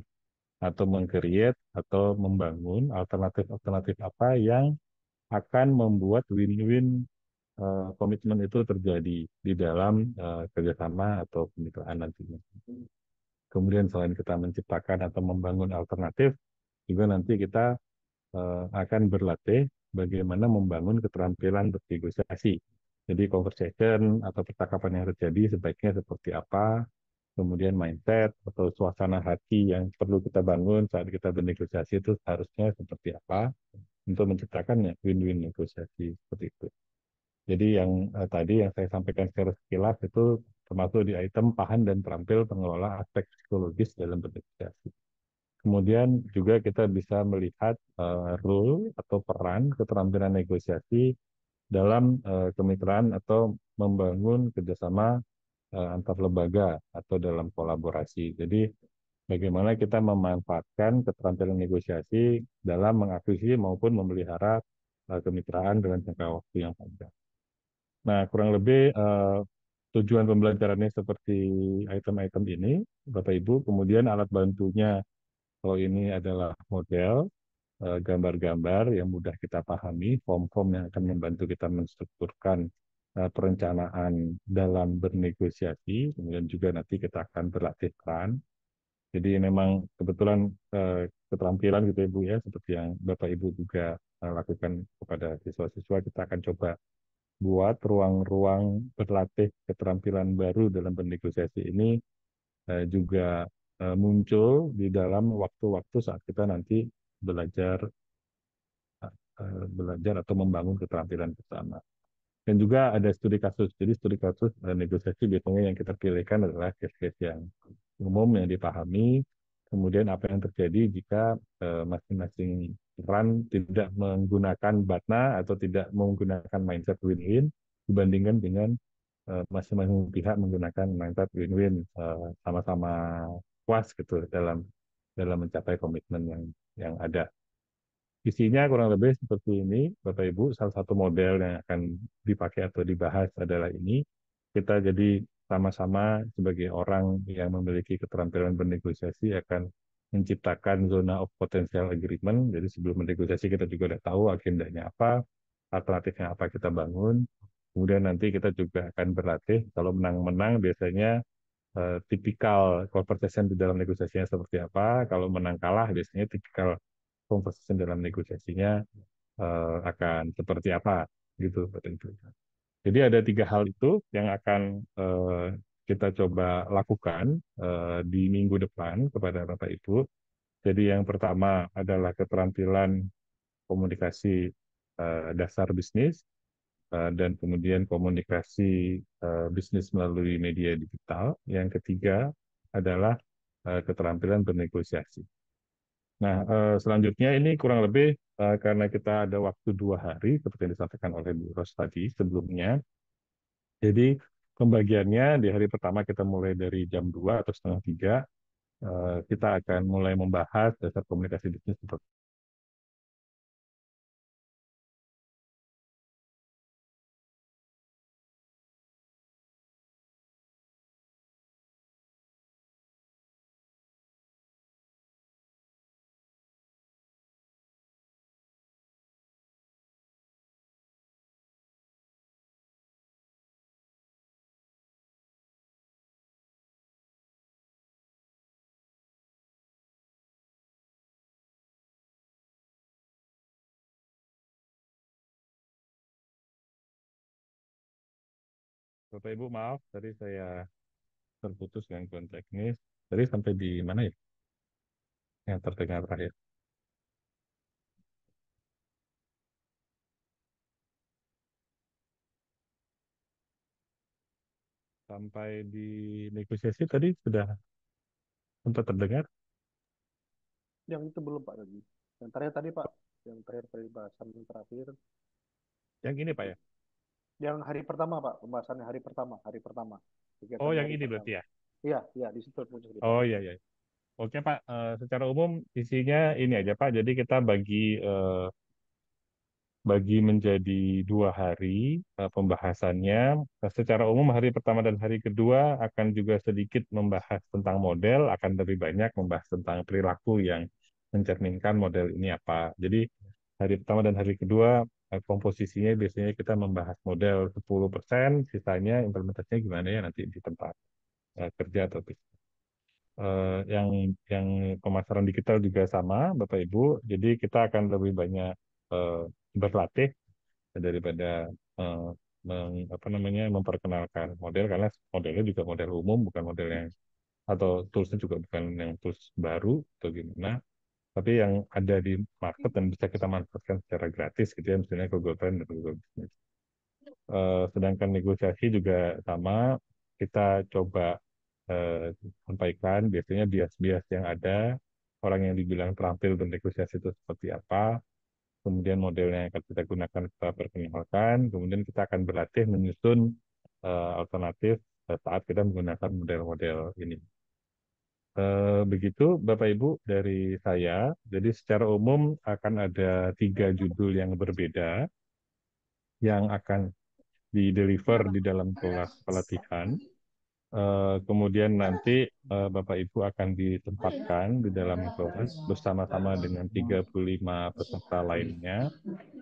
atau meng-create atau membangun alternatif-alternatif apa yang akan membuat win-win komitmen itu terjadi di dalam kerjasama atau kemitraan nantinya. Kemudian selain kita menciptakan atau membangun alternatif, juga nanti kita akan berlatih bagaimana membangun keterampilan bernegosiasi. Jadi conversation atau percakapan yang terjadi sebaiknya seperti apa, kemudian mindset atau suasana hati yang perlu kita bangun saat kita bernegosiasi itu harusnya seperti apa untuk menciptakan win-win negosiasi seperti itu. Jadi yang tadi yang saya sampaikan secara sekilas itu termasuk di item paham dan terampil pengelola aspek psikologis dalam bernegosiasi. Kemudian juga kita bisa melihat role atau peran keterampilan negosiasi dalam kemitraan atau membangun kerjasama antar lembaga atau dalam kolaborasi. Jadi bagaimana kita memanfaatkan keterampilan negosiasi dalam mengakuisisi maupun memelihara kemitraan dengan jangka waktu yang panjang. Nah, kurang lebih tujuan pembelajarannya seperti item-item ini, Bapak Ibu. Kemudian alat bantunya, kalau ini adalah model, gambar-gambar yang mudah kita pahami, form-form yang akan membantu kita menstrukturkan perencanaan dalam bernegosiasi, kemudian juga nanti kita akan berlatih peran. Jadi memang kebetulan keterampilan gitu Ibu ya, seperti yang Bapak Ibu juga lakukan kepada siswa-siswa, kita akan coba buat ruang-ruang berlatih keterampilan baru dalam bernegosiasi ini juga muncul di dalam waktu-waktu saat kita nanti belajar atau membangun keterampilan bersama. Dan juga ada studi kasus. Jadi studi kasus negosiasi biasanya yang kita pilihkan adalah case-case yang umum yang dipahami. Kemudian apa yang terjadi jika masing-masing peran tidak menggunakan BATNA atau tidak menggunakan mindset win-win dibandingkan dengan masing-masing pihak menggunakan mindset win-win, sama-sama puas gitu dalam mencapai komitmen yang ada. Isinya kurang lebih seperti ini, Bapak Ibu. Salah satu model yang akan dipakai atau dibahas adalah ini. Kita jadi sama-sama sebagai orang yang memiliki keterampilan bernegosiasi akan menciptakan zona of potential agreement. Jadi sebelum bernegosiasi kita juga udah tahu agendanya apa, alternatifnya apa kita bangun. Kemudian nanti kita juga akan berlatih. Kalau menang-menang biasanya tipikal conversation di dalam negosiasinya seperti apa. Kalau menang kalah biasanya tipikal conversation dalam negosiasinya akan seperti apa gitu Bapak Ibu. Jadi ada 3 hal itu yang akan kita coba lakukan di minggu depan kepada Bapak Ibu. Jadi yang pertama adalah keterampilan komunikasi dasar bisnis dan kemudian komunikasi bisnis melalui media digital. Yang ketiga adalah keterampilan bernegosiasi. Nah, selanjutnya ini kurang lebih karena kita ada waktu 2 hari, seperti yang disampaikan oleh Bu Ros tadi sebelumnya. Jadi pembagiannya di hari pertama kita mulai dari jam 2 atau setengah 3, kita akan mulai membahas dasar komunikasi bisnis seperti Bapak Ibu, maaf tadi saya terputus gangguan teknis. Tadi sampai di mana ya? Yang terdengar terakhir. Sampai di negosiasi tadi sudah sempat terdengar? Yang itu belum Pak tadi. Yang terakhir tadi Pak, yang terakhir pembahasan yang terakhir. Yang ini Pak ya? Yang hari pertama Pak, pembahasannya hari pertama. Oh, Kegiatan yang hari ini pertama. berarti ya? Iya, iya di situ putus di Pak. Oh iya, iya. Oke Pak, secara umum isinya ini aja Pak. Jadi kita bagi menjadi 2 hari pembahasannya. Secara umum hari pertama dan hari kedua akan juga sedikit membahas tentang model, akan lebih banyak membahas tentang perilaku yang mencerminkan model ini apa. Jadi hari pertama dan hari kedua komposisinya biasanya kita membahas model 10%, sisanya implementasinya gimana ya nanti di tempat kerja atau bisnis. Yang pemasaran digital juga sama, Bapak Ibu. Jadi kita akan lebih banyak berlatih daripada memperkenalkan model, karena modelnya juga model umum, bukan model yang atau toolsnya juga bukan yang tools baru atau gimana, tapi yang ada di market dan bisa kita manfaatkan secara gratis gitu ya, misalnya Google Trend dan Google Business. Sedangkan negosiasi juga sama, kita coba sampaikan biasanya bias-bias yang ada orang yang dibilang terampil bernegosiasi itu seperti apa, kemudian modelnya yang akan kita gunakan kita perkenalkan, kemudian kita akan berlatih menyusun alternatif saat kita menggunakan model-model ini. Begitu Bapak Ibu dari saya. Jadi secara umum akan ada 3 judul yang berbeda yang akan di-deliver di dalam kelas pelatihan. Kemudian nanti Bapak Ibu akan ditempatkan di dalam kelas bersama-sama dengan 35 peserta lainnya.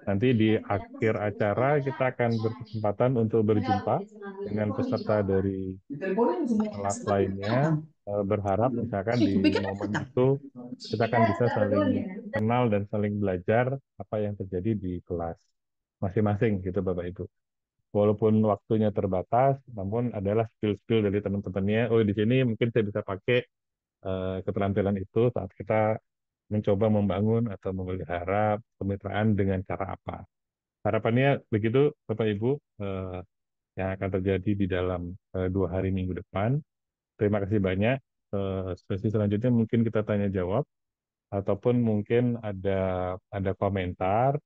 Nanti di akhir acara kita akan berkesempatan untuk berjumpa dengan peserta dari kelas lainnya. Berharap misalkan di momen itu kita akan bisa saling kenal dan saling belajar apa yang terjadi di kelas masing-masing gitu Bapak Ibu. Walaupun waktunya terbatas, namun adalah skill-skill dari teman-temannya. Oh, di sini mungkin saya bisa pakai keterampilan itu saat kita mencoba membangun atau memelihara kemitraan dengan cara apa. Harapannya begitu, Bapak Ibu, yang akan terjadi di dalam 2 hari minggu depan. Terima kasih banyak. Sesi selanjutnya mungkin kita tanya jawab, ataupun mungkin ada komentar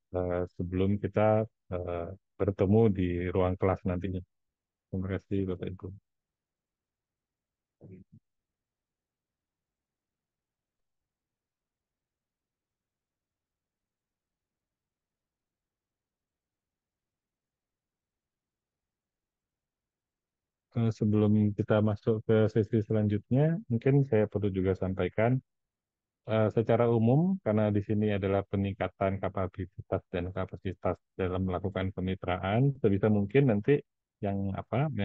sebelum kita bertemu di ruang kelas nantinya. Terima kasih Bapak Ibu. Sebelum kita masuk ke sesi selanjutnya, mungkin saya perlu juga sampaikan secara umum karena di sini adalah peningkatan kapabilitas dan kapasitas dalam melakukan kemitraan, sebisa mungkin nanti yang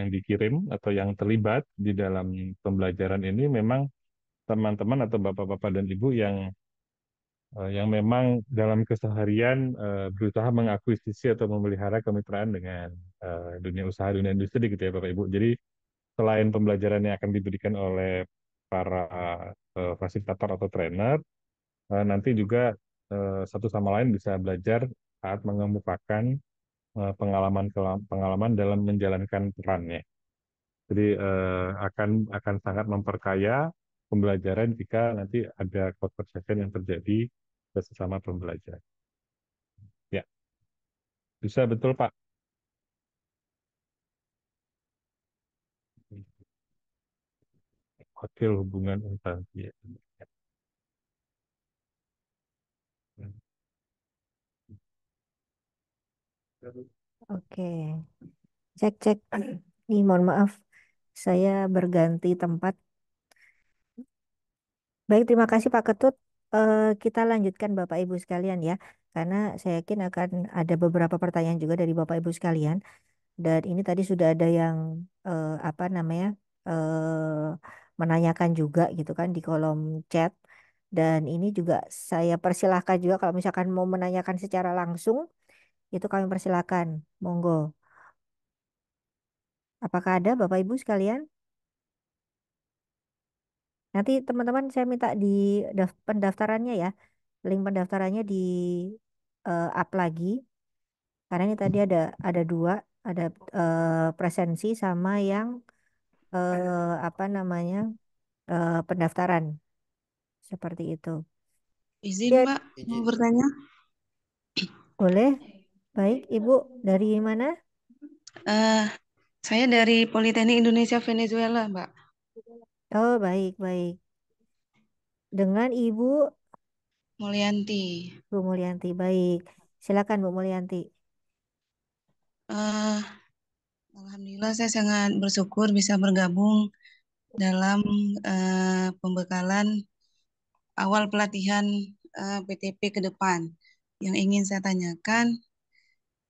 dikirim atau yang terlibat di dalam pembelajaran ini memang teman-teman atau bapak-bapak dan ibu yang memang dalam keseharian berusaha mengakuisisi atau memelihara kemitraan dengan dunia usaha, dunia industri gitu ya Bapak Ibu. Jadi selain pembelajaran yang akan diberikan oleh para fasilitator atau trainer, nanti juga satu sama lain bisa belajar saat mengemukakan pengalaman dalam menjalankan perannya. Jadi akan sangat memperkaya pembelajaran jika nanti ada conversation yang terjadi sesama pembelajar. Ya, bisa betul Pak. Wakil hubungan instansi. Ya. Oke, cek. Nih, mohon maaf, saya berganti tempat. Baik, terima kasih Pak Ketut. Kita lanjutkan Bapak Ibu sekalian ya, karena saya yakin akan ada beberapa pertanyaan juga dari Bapak Ibu sekalian. Dan ini tadi sudah ada yang apa namanya menanyakan juga gitu kan di kolom chat. Dan ini juga saya persilahkan juga kalau misalkan mau menanyakan secara langsung, itu kami persilahkan. Monggo. Apakah ada Bapak Ibu sekalian? Nanti teman-teman saya minta di pendaftarannya ya. Link pendaftarannya di up lagi. Karena ini tadi ada dua, ada presensi sama yang apa namanya pendaftaran seperti itu. Izin, Ya, Mbak, mau bertanya? boleh. Baik, Ibu dari mana? Saya dari Politeknik Indonesia Venezuela, Mbak. Oh, baik. Dengan Ibu Mulyanti. Bu Mulyanti. Baik. Silakan Bu Mulyanti. Eh, Alhamdulillah saya sangat bersyukur bisa bergabung dalam pembekalan awal pelatihan PTP ke depan. Yang ingin saya tanyakan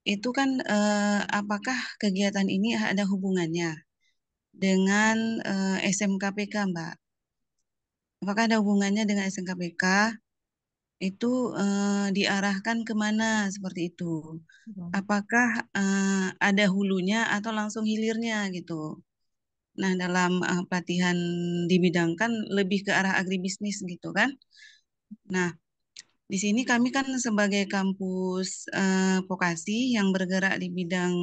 itu kan apakah kegiatan ini ada hubungannya dengan SMKPK, Mbak? Apakah ada hubungannya dengan SMKPK? Itu diarahkan kemana seperti itu? Apakah ada hulunya atau langsung hilirnya gitu? Nah, dalam pelatihan di bidang kan lebih ke arah agribisnis gitu kan? Nah, di sini kami kan sebagai kampus vokasi yang bergerak di bidang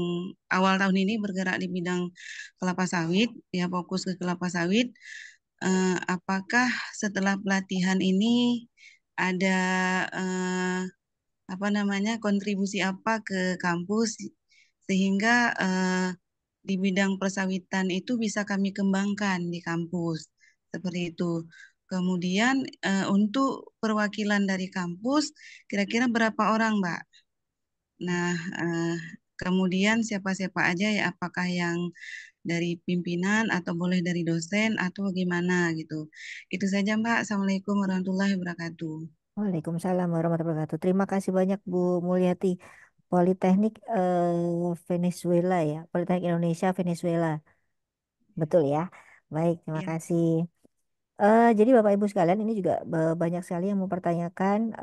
awal tahun ini bergerak di bidang kelapa sawit, ya fokus ke kelapa sawit. apakah setelah pelatihan ini ada eh, apa namanya kontribusi apa ke kampus sehingga di bidang persawitan itu bisa kami kembangkan di kampus seperti itu. Kemudian untuk perwakilan dari kampus kira-kira berapa orang, Mbak? Nah, kemudian siapa-siapa aja ya, apakah yang dari pimpinan atau boleh dari dosen atau bagaimana gitu. Itu saja, Mbak. Assalamualaikum warahmatullahi wabarakatuh. Waalaikumsalam warahmatullahi wabarakatuh. Terima kasih banyak Bu Mulyati. Politeknik Venezuela ya, Politeknik Indonesia Venezuela, betul ya? Baik, terima Ya. kasih. Jadi Bapak Ibu sekalian ini juga banyak sekali yang mempertanyakan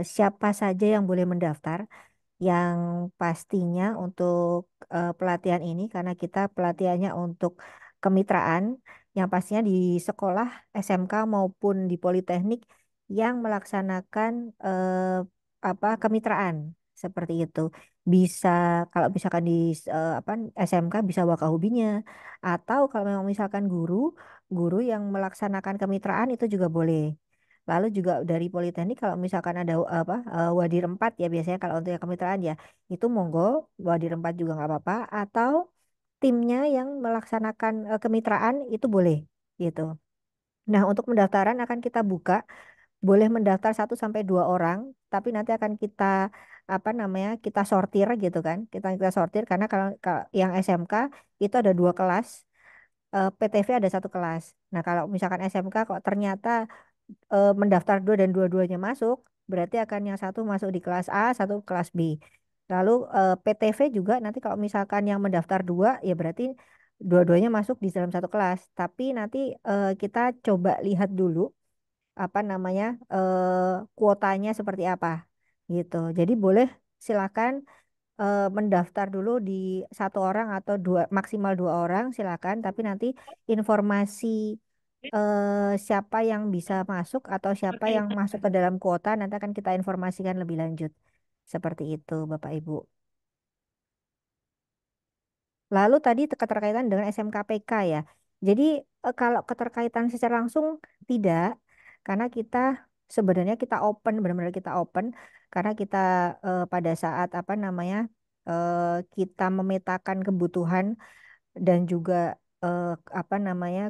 siapa saja yang boleh mendaftar. Yang pastinya untuk pelatihan ini karena kita pelatihannya untuk kemitraan yang pastinya di sekolah SMK maupun di Politeknik yang melaksanakan kemitraan seperti itu. Bisa kalau misalkan di apa SMK bisa Wakahubinya atau kalau memang misalkan guru yang melaksanakan kemitraan itu juga boleh. Lalu juga dari Politeknik kalau misalkan ada Wadir 4 ya biasanya kalau untuk yang kemitraan ya itu monggo Wadir 4 juga nggak apa-apa atau timnya yang melaksanakan kemitraan itu boleh gitu. Nah, untuk pendaftaran akan kita buka boleh mendaftar 1 sampai 2 orang tapi nanti akan kita kita sortir gitu kan. Kita sortir karena kalau yang SMK itu ada 2 kelas, PTV ada 1 kelas. Nah, kalau misalkan SMK kok ternyata mendaftar dua dan dua-duanya masuk, berarti akan yang satu masuk di kelas A, satu kelas B. Lalu PTV juga nanti kalau misalkan yang mendaftar dua, ya berarti dua-duanya masuk di dalam 1 kelas. Tapi nanti kita coba lihat dulu kuotanya seperti apa gitu. Jadi boleh silakan mendaftar dulu di 1 orang atau maksimal 2 orang silakan. Tapi nanti informasi siapa yang bisa masuk atau siapa yang masuk ke dalam kuota nanti akan kita informasikan lebih lanjut. Seperti itu, Bapak Ibu. Lalu tadi keterkaitan dengan SMKPK ya. Jadi kalau keterkaitan secara langsung tidak, karena kita sebenarnya kita open, benar-benar kita open, karena kita pada saat kita memetakan kebutuhan dan juga eh,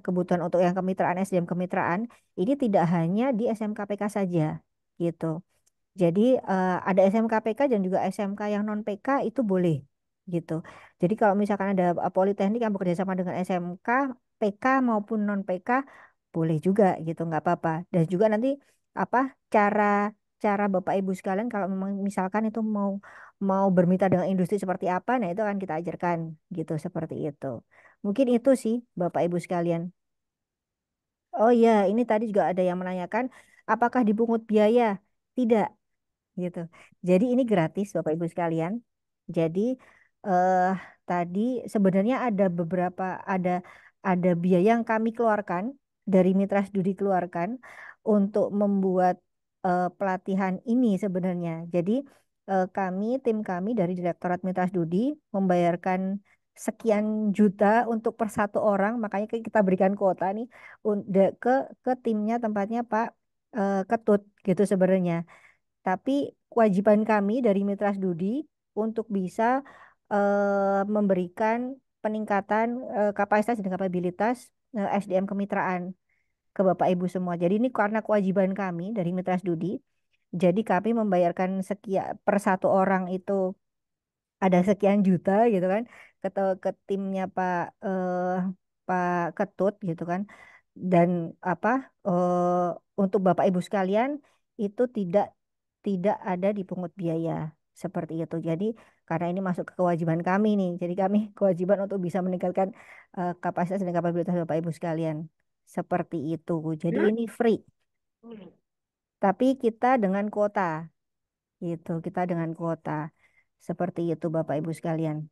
kebutuhan untuk yang kemitraan SDM kemitraan ini tidak hanya di SMKPK saja gitu. Jadi ada SMKPK dan juga SMK yang non PK itu boleh gitu. Jadi kalau misalkan ada politeknik yang bekerja sama dengan SMK PK maupun non PK boleh juga gitu, nggak apa-apa. Dan juga nanti apa cara cara Bapak Ibu sekalian kalau memang misalkan itu mau mau bermitra dengan industri seperti apa, nah itu akan kita ajarkan gitu seperti itu. Mungkin itu sih Bapak Ibu sekalian. Oh iya, ini tadi juga ada yang menanyakan apakah dipungut biaya? Tidak gitu. Jadi ini gratis Bapak Ibu sekalian. Jadi eh tadi sebenarnya ada biaya yang kami keluarkan dari Mitra Studi keluarkan untuk membuat pelatihan ini sebenarnya. Jadi tim kami dari Direktorat Mitra Studi membayarkan sekian juta untuk per 1 orang, makanya kita berikan kuota nih ke timnya tempatnya Pak Ketut gitu sebenarnya. Tapi kewajiban kami dari Mitra Studi untuk bisa memberikan peningkatan kapasitas dan kapabilitas SDM kemitraan ke Bapak Ibu semua. Jadi ini karena kewajiban kami dari Mitra Studi. Jadi kami membayarkan sekian per 1 orang itu ada sekian juta gitu kan ke timnya Pak Ketut gitu kan. Dan apa untuk Bapak Ibu sekalian itu tidak ada dipungut biaya seperti itu. Jadi karena ini masuk ke kewajiban kami nih, jadi kami kewajiban untuk bisa meningkatkan kapasitas dan kapabilitas Bapak Ibu sekalian. Seperti itu. Jadi ini free, tapi kita dengan kuota gitu. Kita dengan kuota. Seperti itu Bapak Ibu sekalian.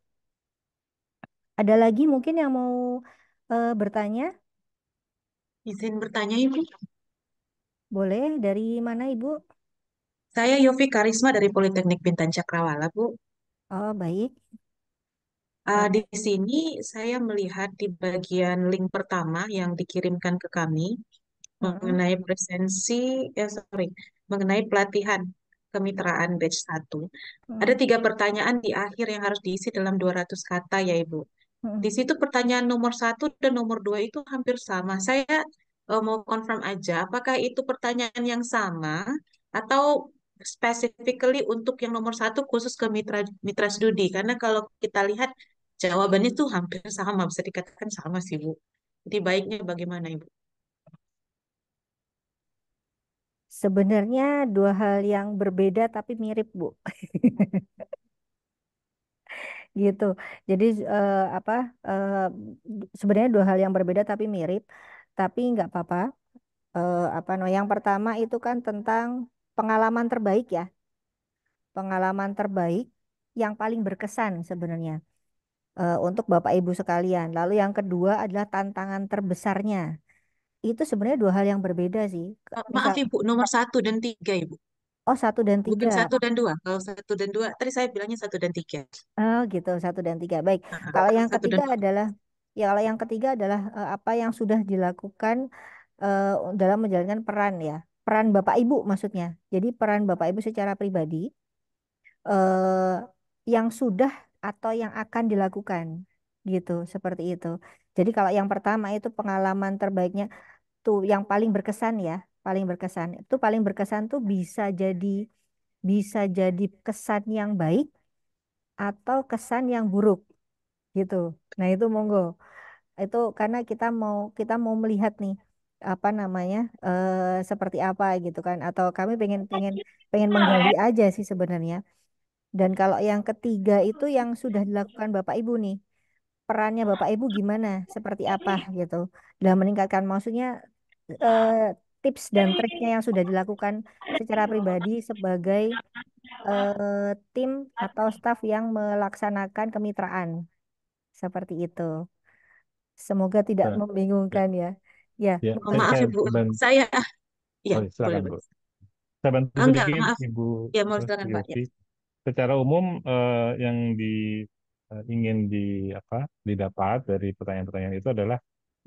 Ada lagi mungkin yang mau bertanya? Izin bertanya, Ibu. Boleh, dari mana Ibu? Saya Yofi Karisma dari Politeknik Bintan Cakrawala, Bu. Oh, baik. Di sini saya melihat di bagian link pertama yang dikirimkan ke kami Mm-mm. mengenai mengenai pelatihan kemitraan batch 1. Ada Mm-mm. 3 pertanyaan di akhir yang harus diisi dalam 200 kata ya Ibu. Di Mm-mm. situ pertanyaan nomor 1 dan nomor 2 itu hampir sama. Saya mau confirm aja, apakah itu pertanyaan yang sama atau specifically untuk yang nomor 1 khusus ke mitra studi? Karena kalau kita lihat jawabannya tuh hampir sama, bisa dikatakan sama sih Bu. Jadi baiknya bagaimana Ibu? Sebenarnya dua hal yang berbeda tapi mirip, Bu. Gitu. Jadi apa? eh, Sebenarnya dua hal yang berbeda tapi mirip, tapi nggak apa-apa. Apa no? Yang pertama itu kan tentang pengalaman terbaik ya, pengalaman terbaik yang paling berkesan sebenarnya untuk Bapak Ibu sekalian. Lalu yang kedua adalah tantangan terbesarnya. Itu sebenarnya dua hal yang berbeda sih. Maaf Misal, Ibu, nomor 1 dan 3 Ibu. oh satu dan Bukan tiga. 1 dan 2. Kalau 1 dan 2, tadi saya bilangnya 1 dan 3. Oh gitu, satu dan tiga. Baik. Kalau yang Satu dan ketiga dua. adalah, ya kalau yang ketiga adalah apa yang sudah dilakukan eh, dalam menjalankan peran ya, peran Bapak Ibu maksudnya. Jadi peran Bapak Ibu secara pribadi eh, yang sudah atau yang akan dilakukan, gitu, seperti itu. Jadi kalau yang pertama itu pengalaman terbaiknya tuh yang paling berkesan ya, paling berkesan. Itu paling berkesan tuh bisa jadi kesan yang baik atau kesan yang buruk gitu. Nah, itu monggo. Itu karena kita mau melihat nih apa namanya seperti apa gitu kan atau kami pengen pengen pengen menggali aja sih sebenarnya. Dan kalau yang ketiga itu yang sudah dilakukan Bapak Ibu nih, perannya Bapak Ibu gimana? Seperti apa gitu. Dalam meningkatkan maksudnya eh, tips dan triknya yang sudah dilakukan secara pribadi sebagai tim atau staf yang melaksanakan kemitraan. Seperti itu. Semoga tidak Nah, ya, membingungkan ya. Ya, ya, terus Maaf saya Ibu, bantu, saya ya oh, boleh silakan Bu. boleh. Saya bantu Enggak, sedikit maaf. Ibu Ya mau apa, silakan Pak. Ya. Yofi. Secara umum yang ingin apa didapat dari pertanyaan-pertanyaan itu adalah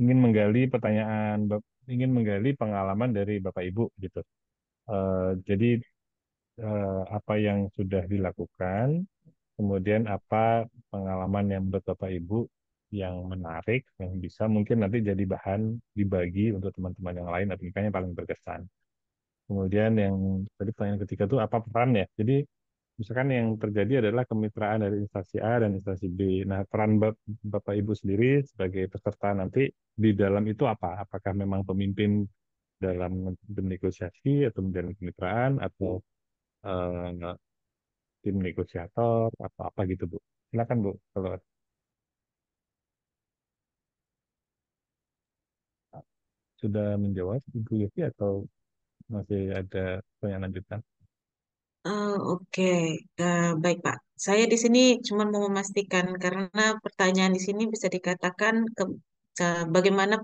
ingin menggali pengalaman dari Bapak Ibu gitu. Jadi apa yang sudah dilakukan, kemudian apa pengalaman yang menurut Bapak Ibu yang menarik, yang bisa mungkin nanti jadi bahan dibagi untuk teman-teman yang lain atau misalnya paling berkesan. Kemudian yang tadi pertanyaan ketiga itu apa peran ya? Jadi misalkan yang terjadi adalah kemitraan dari instansi A dan instansi B. Nah, peran Bapak Ibu sendiri sebagai peserta nanti di dalam itu apa? Apakah memang pemimpin dalam bernegosiasi atau menjalin kemitraan atau eh, tim negosiator atau apa gitu, Bu? Silakan, Bu. Kalau sudah menjawab Ibu Yofi atau masih ada pertanyaan lanjutan? Oke, baik Pak. Saya di sini cuma mau memastikan karena pertanyaan di sini bisa dikatakan bagaimana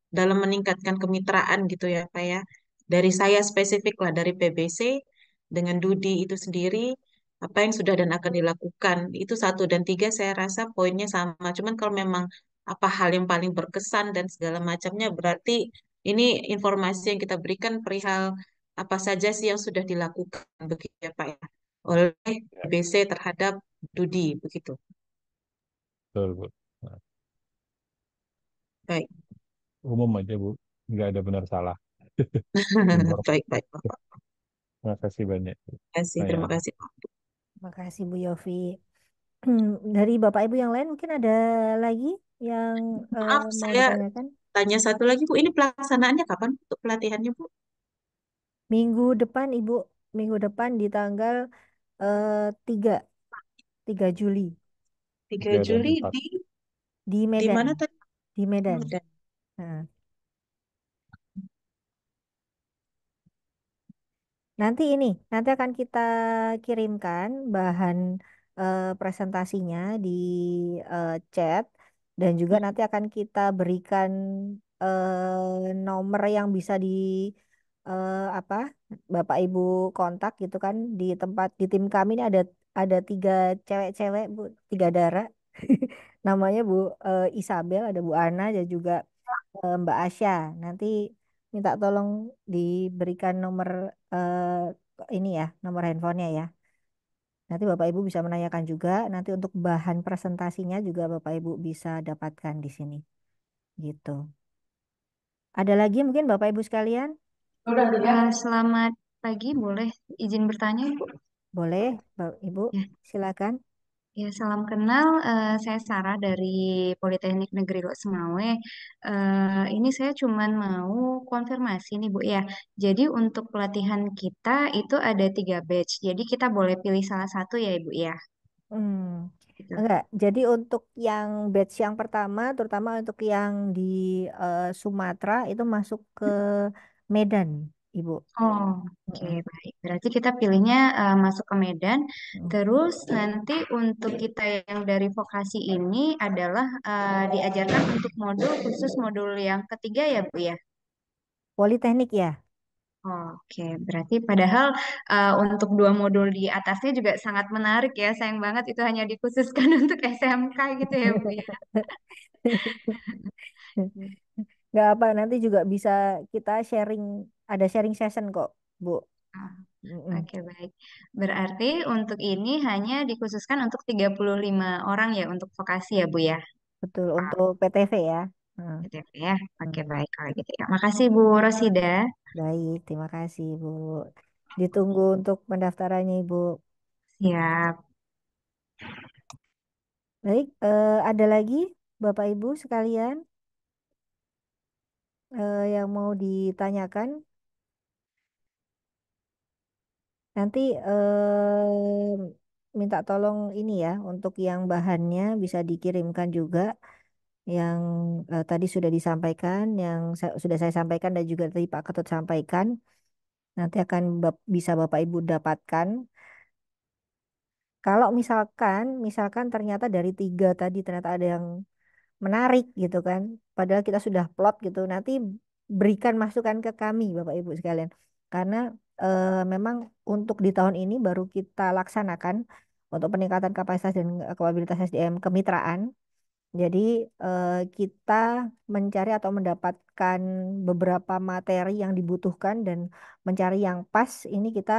dalam meningkatkan kemitraan gitu ya Pak ya. Dari saya spesifik lah dari PBC dengan Dudi itu sendiri apa yang sudah dan akan dilakukan itu 1 dan 3 saya rasa poinnya sama. Cuman kalau memang apa hal yang paling berkesan dan segala macamnya berarti ini informasi yang kita berikan perihal apa saja sih yang sudah dilakukan begitu ya Pak ya oleh Ya, BBC terhadap Dudi begitu. betul, Bu. Nah, Baik. umum aja, Bu. Nggak ada benar salah. Baik, baik Pak. Terima kasih banyak Terima pertanyaan. kasih Pak. makasih Bu Yofi. Dari Bapak Ibu yang lain mungkin ada lagi yang Maaf, mau saya ditanyakan. tanya satu lagi Bu, ini pelaksanaannya kapan untuk pelatihannya Bu? Minggu depan Ibu, minggu depan di tanggal 3, 3 Juli 3 3 dan Juli 4. di di Medan, mana tadi? di Medan. Medan. Nah, nanti akan kita kirimkan bahan presentasinya di chat dan juga nanti akan kita berikan nomor yang bisa apa Bapak Ibu kontak gitu kan di tim kami ini ada 3 cewek-cewek Bu, 3 darah. Namanya Bu Isabel, ada Bu Ana dan juga Mbak Asya. Nanti minta tolong diberikan nomor ini ya, nomor handphonenya ya. Nanti Bapak Ibu bisa menanyakan juga. Nanti untuk bahan presentasinya juga Bapak Ibu bisa dapatkan di sini. Gitu. Ada lagi mungkin Bapak Ibu sekalian? Selamat pagi, boleh izin bertanya, Bu? Boleh, Bapak Ibu, Ya, silakan. ya salam kenal. Saya Sarah dari Politeknik Negeri Lok Semawe. Ini saya cuman mau konfirmasi nih, Bu ya. Jadi untuk pelatihan kita itu ada 3 batch. Jadi kita boleh pilih salah satu ya, Ibu ya. Hmm, Gitu. enggak. Jadi untuk yang batch yang pertama, terutama untuk yang di Sumatera itu masuk ke Medan, Ibu. Oh, oke, Mm-mm. baik. Berarti kita pilihnya masuk ke Medan. Mm. Terus nanti untuk kita yang dari vokasi ini adalah diajarkan untuk modul khusus modul yang ketiga ya, Bu ya. Politeknik ya. Oke, berarti padahal untuk 2 modul di atasnya juga sangat menarik ya. Sayang banget itu hanya dikhususkan untuk SMK gitu ya, Bu ya. Nggak apa, nanti juga bisa kita sharing, ada sharing session kok, Bu. Ah, Mm-mm. oke, baik. Berarti untuk ini hanya dikhususkan untuk 35 orang ya untuk vokasi ya, Bu ya. Betul, untuk PTV ya. Mm. Gitu ya. Oke, Mm. baik kalau gitu ya. Makasih Bu Rosida. Baik, terima kasih, Bu. Ditunggu untuk pendaftarannya, Ibu. Siap. Baik, ada lagi Bapak Ibu sekalian yang mau ditanyakan? Nanti minta tolong ini ya, untuk yang bahannya bisa dikirimkan juga, yang tadi sudah disampaikan, yang sudah saya sampaikan dan juga tadi Pak Ketut sampaikan. Nanti akan bisa Bapak Ibu dapatkan. Kalau misalkan ternyata dari 3 tadi ternyata ada yang menarik gitu kan. Padahal kita sudah plot gitu. Nanti berikan masukan ke kami Bapak Ibu sekalian. Karena memang untuk di tahun ini baru kita laksanakan untuk peningkatan kapasitas dan kapabilitas SDM kemitraan. Jadi kita mencari atau mendapatkan beberapa materi yang dibutuhkan dan mencari yang pas. Ini kita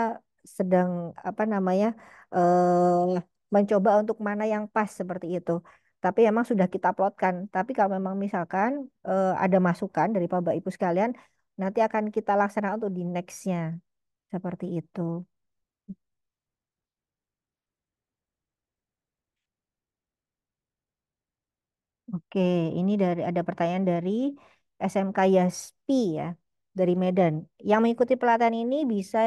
sedang apa namanya mencoba untuk mana yang pas seperti itu. Tapi memang sudah kita plotkan. Tapi kalau memang misalkan ada masukan dari Bapak Ibu sekalian, nanti akan kita laksanakan untuk di nextnya seperti itu. Oke, ini ada pertanyaan dari SMK Yaspi ya, dari Medan. Yang mengikuti pelatihan ini bisa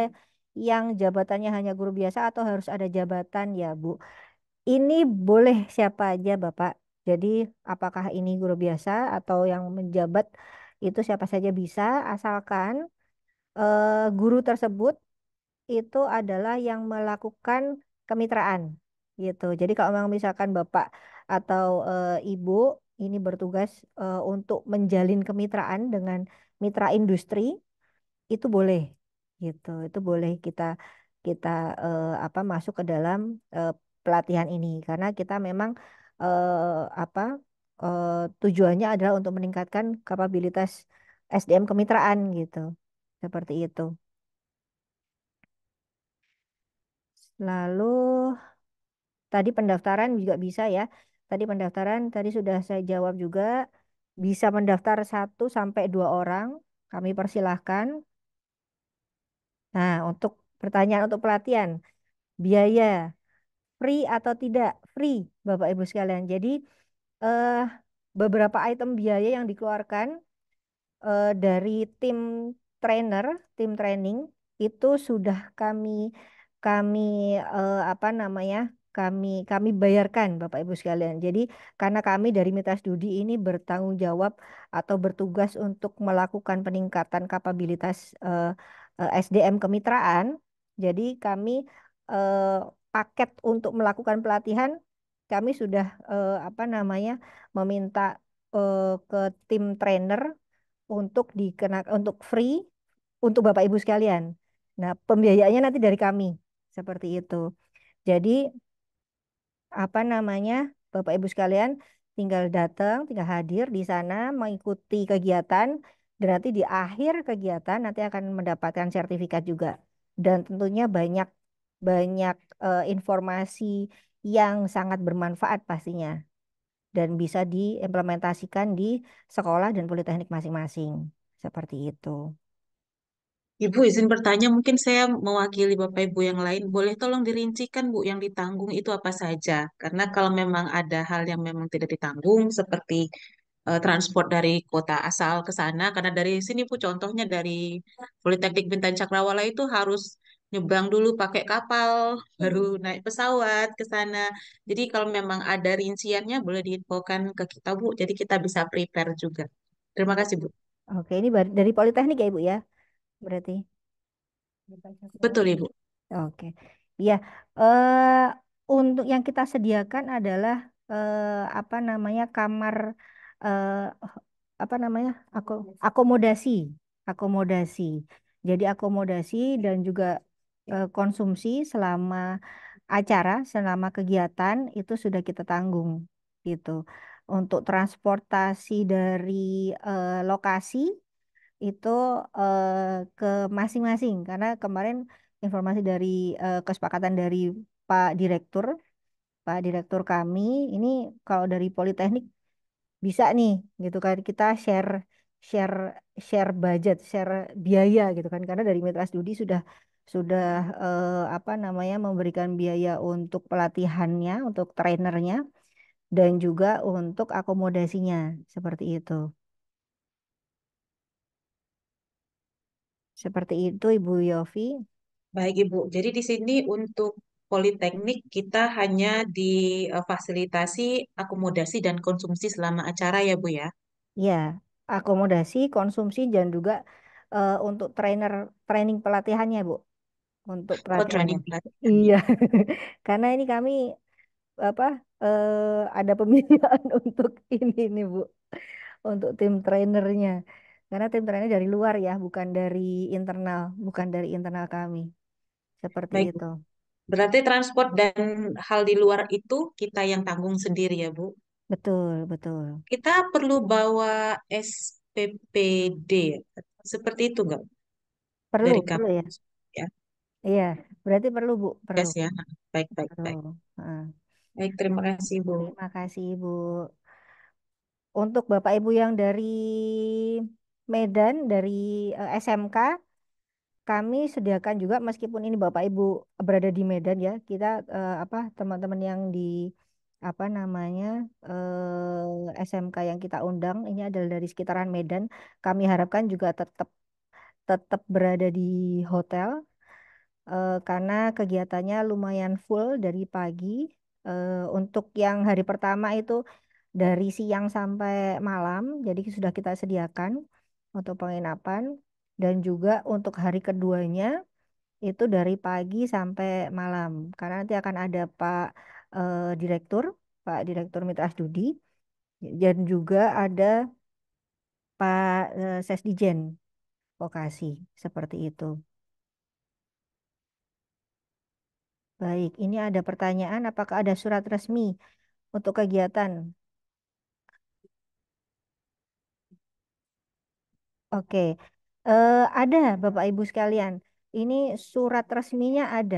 yang jabatannya hanya guru biasa atau harus ada jabatan ya, Bu? Ini boleh siapa aja, Bapak. Jadi apakah ini guru biasa atau yang menjabat itu siapa saja bisa, asalkan guru tersebut itu adalah yang melakukan kemitraan gitu. Jadi kalau memang misalkan Bapak atau Ibu ini bertugas untuk menjalin kemitraan dengan mitra industri itu boleh gitu. Itu boleh kita kita apa masuk ke dalam eh, pelatihan ini karena kita memang apa eh, tujuannya adalah untuk meningkatkan kapabilitas SDM kemitraan gitu. Seperti itu. Lalu tadi pendaftaran juga bisa ya. Tadi pendaftaran tadi sudah saya jawab juga. Bisa mendaftar 1 sampai 2 orang. Kami persilahkan. Nah, untuk pertanyaan untuk pelatihan, biaya free atau tidak? Free, Bapak Ibu sekalian. Jadi eh, beberapa item biaya yang dikeluarkan dari tim trainer, tim training itu sudah kami apa namanya? Kami bayarkan Bapak Ibu sekalian. Jadi karena kami dari Mitra Studi ini bertanggung jawab atau bertugas untuk melakukan peningkatan kapabilitas SDM kemitraan. Jadi kami eh, paket untuk melakukan pelatihan kami sudah apa namanya meminta ke tim trainer untuk untuk free untuk Bapak Ibu sekalian. Nah, pembiayaannya nanti dari kami seperti itu. Jadi apa namanya Bapak Ibu sekalian tinggal datang, tinggal hadir di sana, mengikuti kegiatan, dan nanti di akhir kegiatan nanti akan mendapatkan sertifikat juga. Dan tentunya banyak banyak informasi yang sangat bermanfaat pastinya dan bisa diimplementasikan di sekolah dan politeknik masing-masing. Seperti itu. Ibu izin bertanya, mungkin saya mewakili Bapak Ibu yang lain. Boleh tolong dirincikan, Bu, yang ditanggung itu apa saja? Karena kalau memang ada hal yang memang tidak ditanggung, seperti transport dari kota asal ke sana, karena dari sini, Bu, contohnya dari Politeknik Bintan Cakrawala itu harus nyebrang dulu pakai kapal, baru naik pesawat ke sana. Jadi kalau memang ada rinciannya, boleh diinfokan ke kita, Bu. Jadi kita bisa prepare juga. Terima kasih, Bu. Oke, ini dari politeknik ya Ibu ya, berarti. Betul, Ibu. Oke, iya. eh untuk yang kita sediakan adalah apa namanya kamar eh, apa namanya akomodasi, akomodasi. Jadi akomodasi dan juga konsumsi selama acara, selama kegiatan itu sudah kita tanggung, gitu. Untuk transportasi dari lokasi itu eh, ke masing-masing karena kemarin informasi dari kesepakatan dari Pak Direktur Pak Direktur kami ini kalau dari Politeknik bisa nih gitu kan kita share share share budget share biaya gitu kan karena dari Mitra Studi sudah apa namanya memberikan biaya untuk pelatihannya untuk trainernya dan juga untuk akomodasinya seperti itu Ibu Yofi. Baik, Ibu. Jadi di sini untuk Politeknik kita hanya difasilitasi akomodasi dan konsumsi selama acara ya, Bu ya. Ya, akomodasi, konsumsi dan juga untuk training pelatihannya, Bu. Untuk Oh, pelatihannya. training Iya, pelatihannya. karena ini kami apa ada pemilihan untuk ini nih, Bu, untuk tim trainernya. Karena tim trainernya dari luar ya, bukan dari internal kami. Seperti Baik, Bu. itu. Berarti transport dan hal di luar itu kita yang tanggung sendiri ya, Bu. Betul, betul. Kita perlu bawa SPPD, ya? Seperti itu nggak dari Perlu ya. kampus? Ya, Iya, berarti perlu, Bu, perlu. yes ya. Baik, baik, baik. Perlu. Heeh. Baik, terima kasih, Bu. Terima kasih, Bu. Untuk Bapak Ibu yang dari Medan, dari SMK, kami sediakan juga meskipun ini Bapak Ibu berada di Medan ya, kita apa teman-teman yang di apa namanya SMK yang kita undang ini adalah dari sekitaran Medan. Kami harapkan juga tetap tetap berada di hotel karena kegiatannya lumayan full dari pagi. Untuk yang hari pertama itu dari siang sampai malam, jadi sudah kita sediakan untuk penginapan dan juga untuk hari keduanya itu dari pagi sampai malam karena nanti akan ada Direktur, Pak Direktur Mitra Studi dan juga ada Pak Sesdijen Vokasi seperti itu. Baik, ini ada pertanyaan apakah ada surat resmi untuk kegiatan? Oke, ada Bapak Ibu sekalian. Ini surat resminya ada.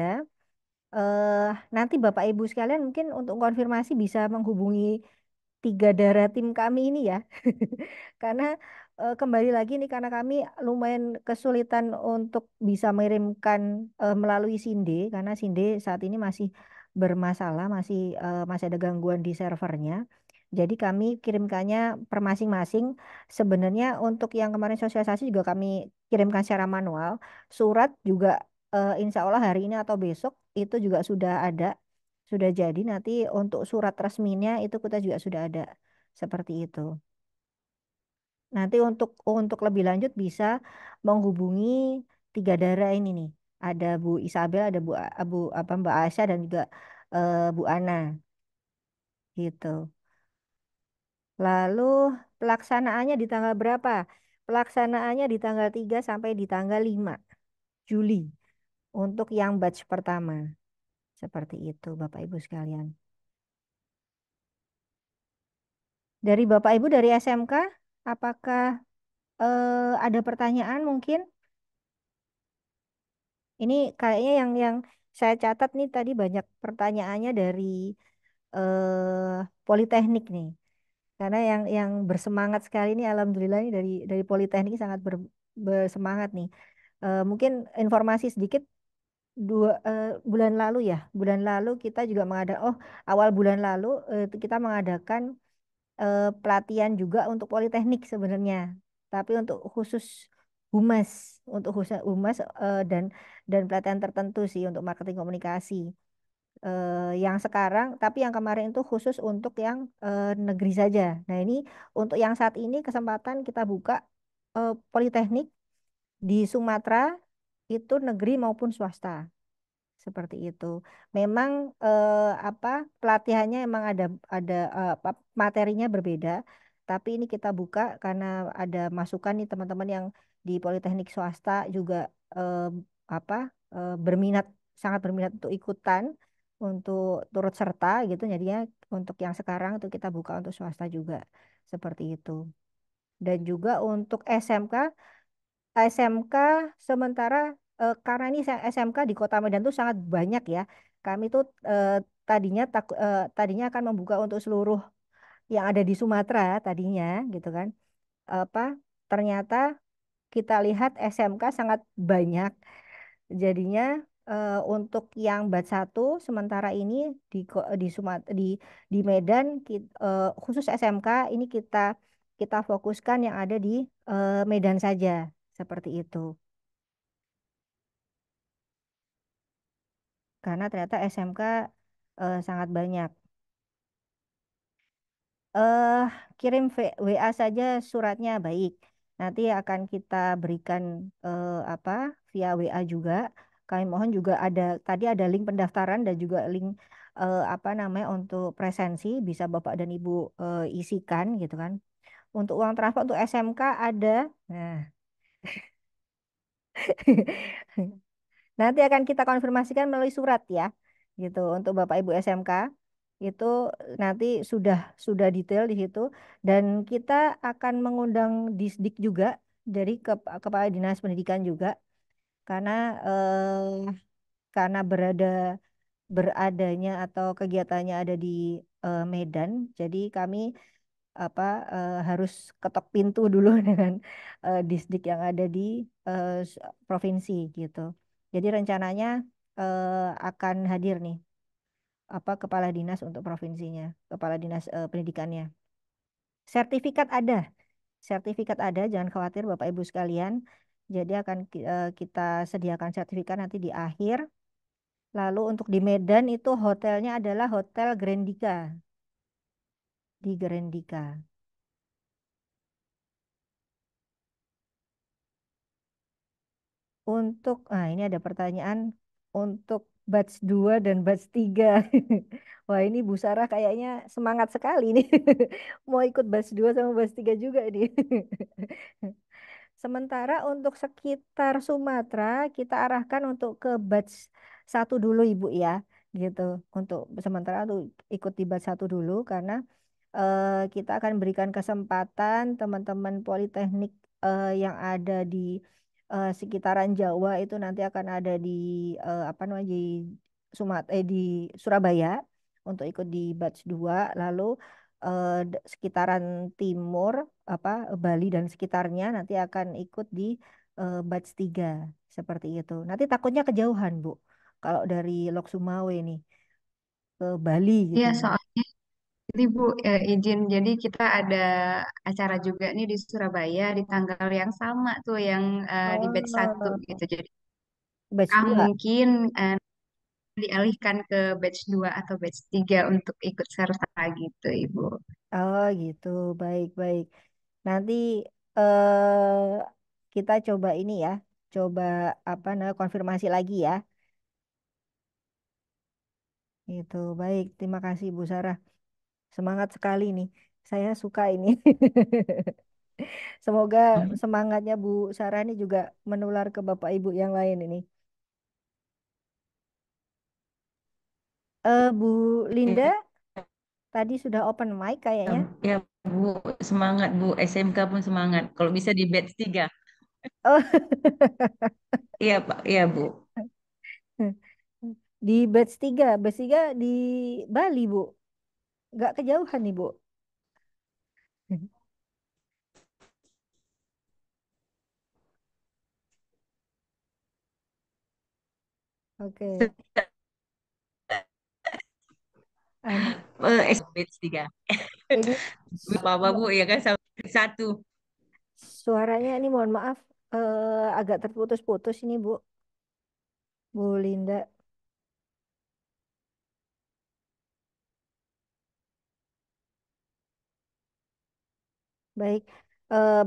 eh Nanti Bapak Ibu sekalian mungkin untuk konfirmasi bisa menghubungi tiga darah tim kami ini ya. Karena kembali lagi nih karena kami lumayan kesulitan untuk bisa mengirimkan melalui Sinde karena Sinde saat ini masih bermasalah, masih ada gangguan di servernya. Jadi kami kirimkannya per masing-masing. Sebenarnya untuk yang kemarin sosialisasi juga kami kirimkan secara manual. Surat juga insya Allah hari ini atau besok itu juga sudah ada, sudah jadi. Nanti untuk surat resminya itu kita juga sudah ada seperti itu. Nanti untuk lebih lanjut bisa menghubungi tiga darah ini nih. Ada Bu Isabel, ada Mbak Asya dan juga Bu Ana gitu. Lalu pelaksanaannya di tanggal berapa? Pelaksanaannya di tanggal 3 sampai di tanggal 5 Juli untuk yang batch pertama. Seperti itu Bapak Ibu sekalian. Dari Bapak Ibu dari SMK, apakah ada pertanyaan mungkin? Ini kayaknya yang saya catat nih tadi banyak pertanyaannya dari Politeknik nih. Karena yang bersemangat sekali ini alhamdulillah ini dari Politeknik sangat bersemangat nih. Mungkin informasi sedikit bulan lalu ya. Bulan lalu kita juga mengadakan awal bulan lalu kita mengadakan pelatihan juga untuk Politeknik sebenarnya. Tapi untuk khusus humas, untuk khusus humas dan pelatihan tertentu sih untuk marketing komunikasi. Yang sekarang, tapi yang kemarin itu khusus untuk yang negeri saja. Nah ini untuk yang saat ini kesempatan kita buka Politeknik di Sumatera itu negeri maupun swasta seperti itu. Memang apa pelatihannya emang ada materinya berbeda, tapi ini kita buka karena ada masukan nih teman-teman yang di Politeknik swasta juga eh, apa berminat sangat berminat untuk ikutan untuk turut serta gitu. Jadinya untuk yang sekarang itu kita buka untuk swasta juga seperti itu. Dan juga untuk SMK sementara karena ini SMK di Kota Medan tuh sangat banyak ya. Kami tuh tadinya akan membuka untuk seluruh yang ada di Sumatera tadinya gitu kan. Apa ternyata kita lihat SMK sangat banyak. Jadinya untuk yang batch 1 sementara ini di Medan khusus SMK ini kita fokuskan yang ada di Medan saja seperti itu. Karena ternyata SMK sangat banyak. eh Kirim WA saja suratnya baik. Nanti akan kita berikan apa via WA juga. Kami mohon juga tadi ada link pendaftaran dan juga link apa namanya untuk presensi bisa Bapak dan Ibu isikan gitu kan. Untuk uang transfer untuk SMK ada. Nah, nanti akan kita konfirmasikan melalui surat ya, gitu. Untuk Bapak Ibu SMK itu nanti sudah detail di situ dan kita akan mengundang Disdik juga dari Kepala Dinas Pendidikan juga karena karena beradanya atau kegiatannya ada di Medan, jadi kami apa harus ketok pintu dulu dengan Disdik yang ada di provinsi gitu. Jadi rencananya akan hadir nih apa kepala dinas untuk provinsinya, kepala dinas pendidikannya. Sertifikat ada, sertifikat ada, jangan khawatir Bapak Ibu sekalian. Jadi akan kita sediakan sertifikat nanti di akhir. Lalu untuk di Medan itu hotelnya adalah Hotel Grandika di Grandika. Ini ada pertanyaan untuk batch 2 dan batch 3. Wah, ini Bu Sarah kayaknya semangat sekali nih. Mau ikut batch 2 sama batch 3 juga nih. Sementara untuk sekitar Sumatera kita arahkan untuk ke batch 1 dulu Ibu ya. Gitu. Untuk sementara tuh ikut di batch 1 dulu karena kita akan berikan kesempatan teman-teman Politeknik yang ada di sekitaran Jawa itu nanti akan ada di apa namanya di Surabaya untuk ikut di batch 2 lalu sekitaran timur apa Bali dan sekitarnya nanti akan ikut di batch 3 seperti itu. Nanti takutnya kejauhan, Bu. Kalau dari Lok Sumawe nih ke Bali gitu Iya, ya. soalnya ini Bu izin, jadi kita ada acara juga nih di Surabaya di tanggal yang sama tuh yang di batch 1 Oh, gitu. Jadi batch 2. mungkin dialihkan ke batch 2 atau batch 3 untuk ikut serta gitu Ibu. Oh gitu, baik-baik. Nanti eh kita coba ini ya, coba apa namanya konfirmasi lagi ya. Itu baik, terima kasih Bu Sarah. Semangat sekali nih, saya suka ini. Semoga semangatnya Bu Sarah ini juga menular ke Bapak Ibu yang lain ini. Bu Linda, Tadi sudah open mic Ya, kayaknya. ya, Bu, semangat Bu. SMK pun semangat. Kalau bisa di batch 3. Oh, Iya Pak, iya Bu. di batch 3 di Bali, Bu. Nggak kejauhan nih, Bu. Oke. Anu, Batch 3. ini Apa-apa Bu, ya kan sampai satu. suaranya ini mohon maaf agak terputus-putus ini, Bu. Bu Linda. Baik,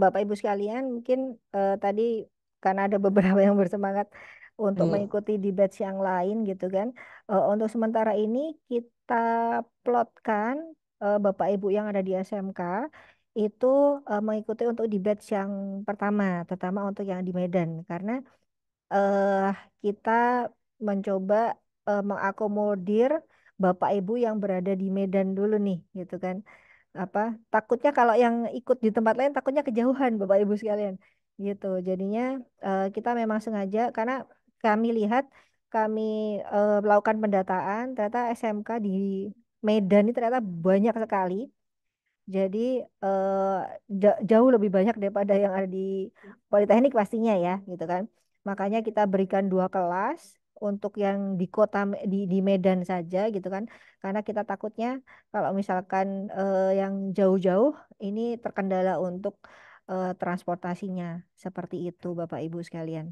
Bapak Ibu sekalian, mungkin tadi karena ada beberapa yang bersemangat untuk Bu. mengikuti di batch yang lain gitu kan. Untuk sementara ini kita plotkan Bapak Ibu yang ada di SMK itu mengikuti untuk di batch yang pertama, terutama untuk yang di Medan, karena eh kita mencoba mengakomodir Bapak Ibu yang berada di Medan dulu nih, gitu kan. Apa takutnya kalau yang ikut di tempat lain takutnya kejauhan Bapak Ibu sekalian, gitu. Jadinya kita memang sengaja karena kami lihat kami melakukan pendataan ternyata SMK di Medan ini ternyata banyak sekali. Jadi jauh lebih banyak daripada yang ada di Politeknik pastinya ya, gitu kan. Makanya kita berikan 2 kelas untuk yang di kota di Medan saja, gitu kan. Karena kita takutnya kalau misalkan yang jauh-jauh ini terkendala untuk transportasinya. Seperti itu, Bapak Ibu sekalian.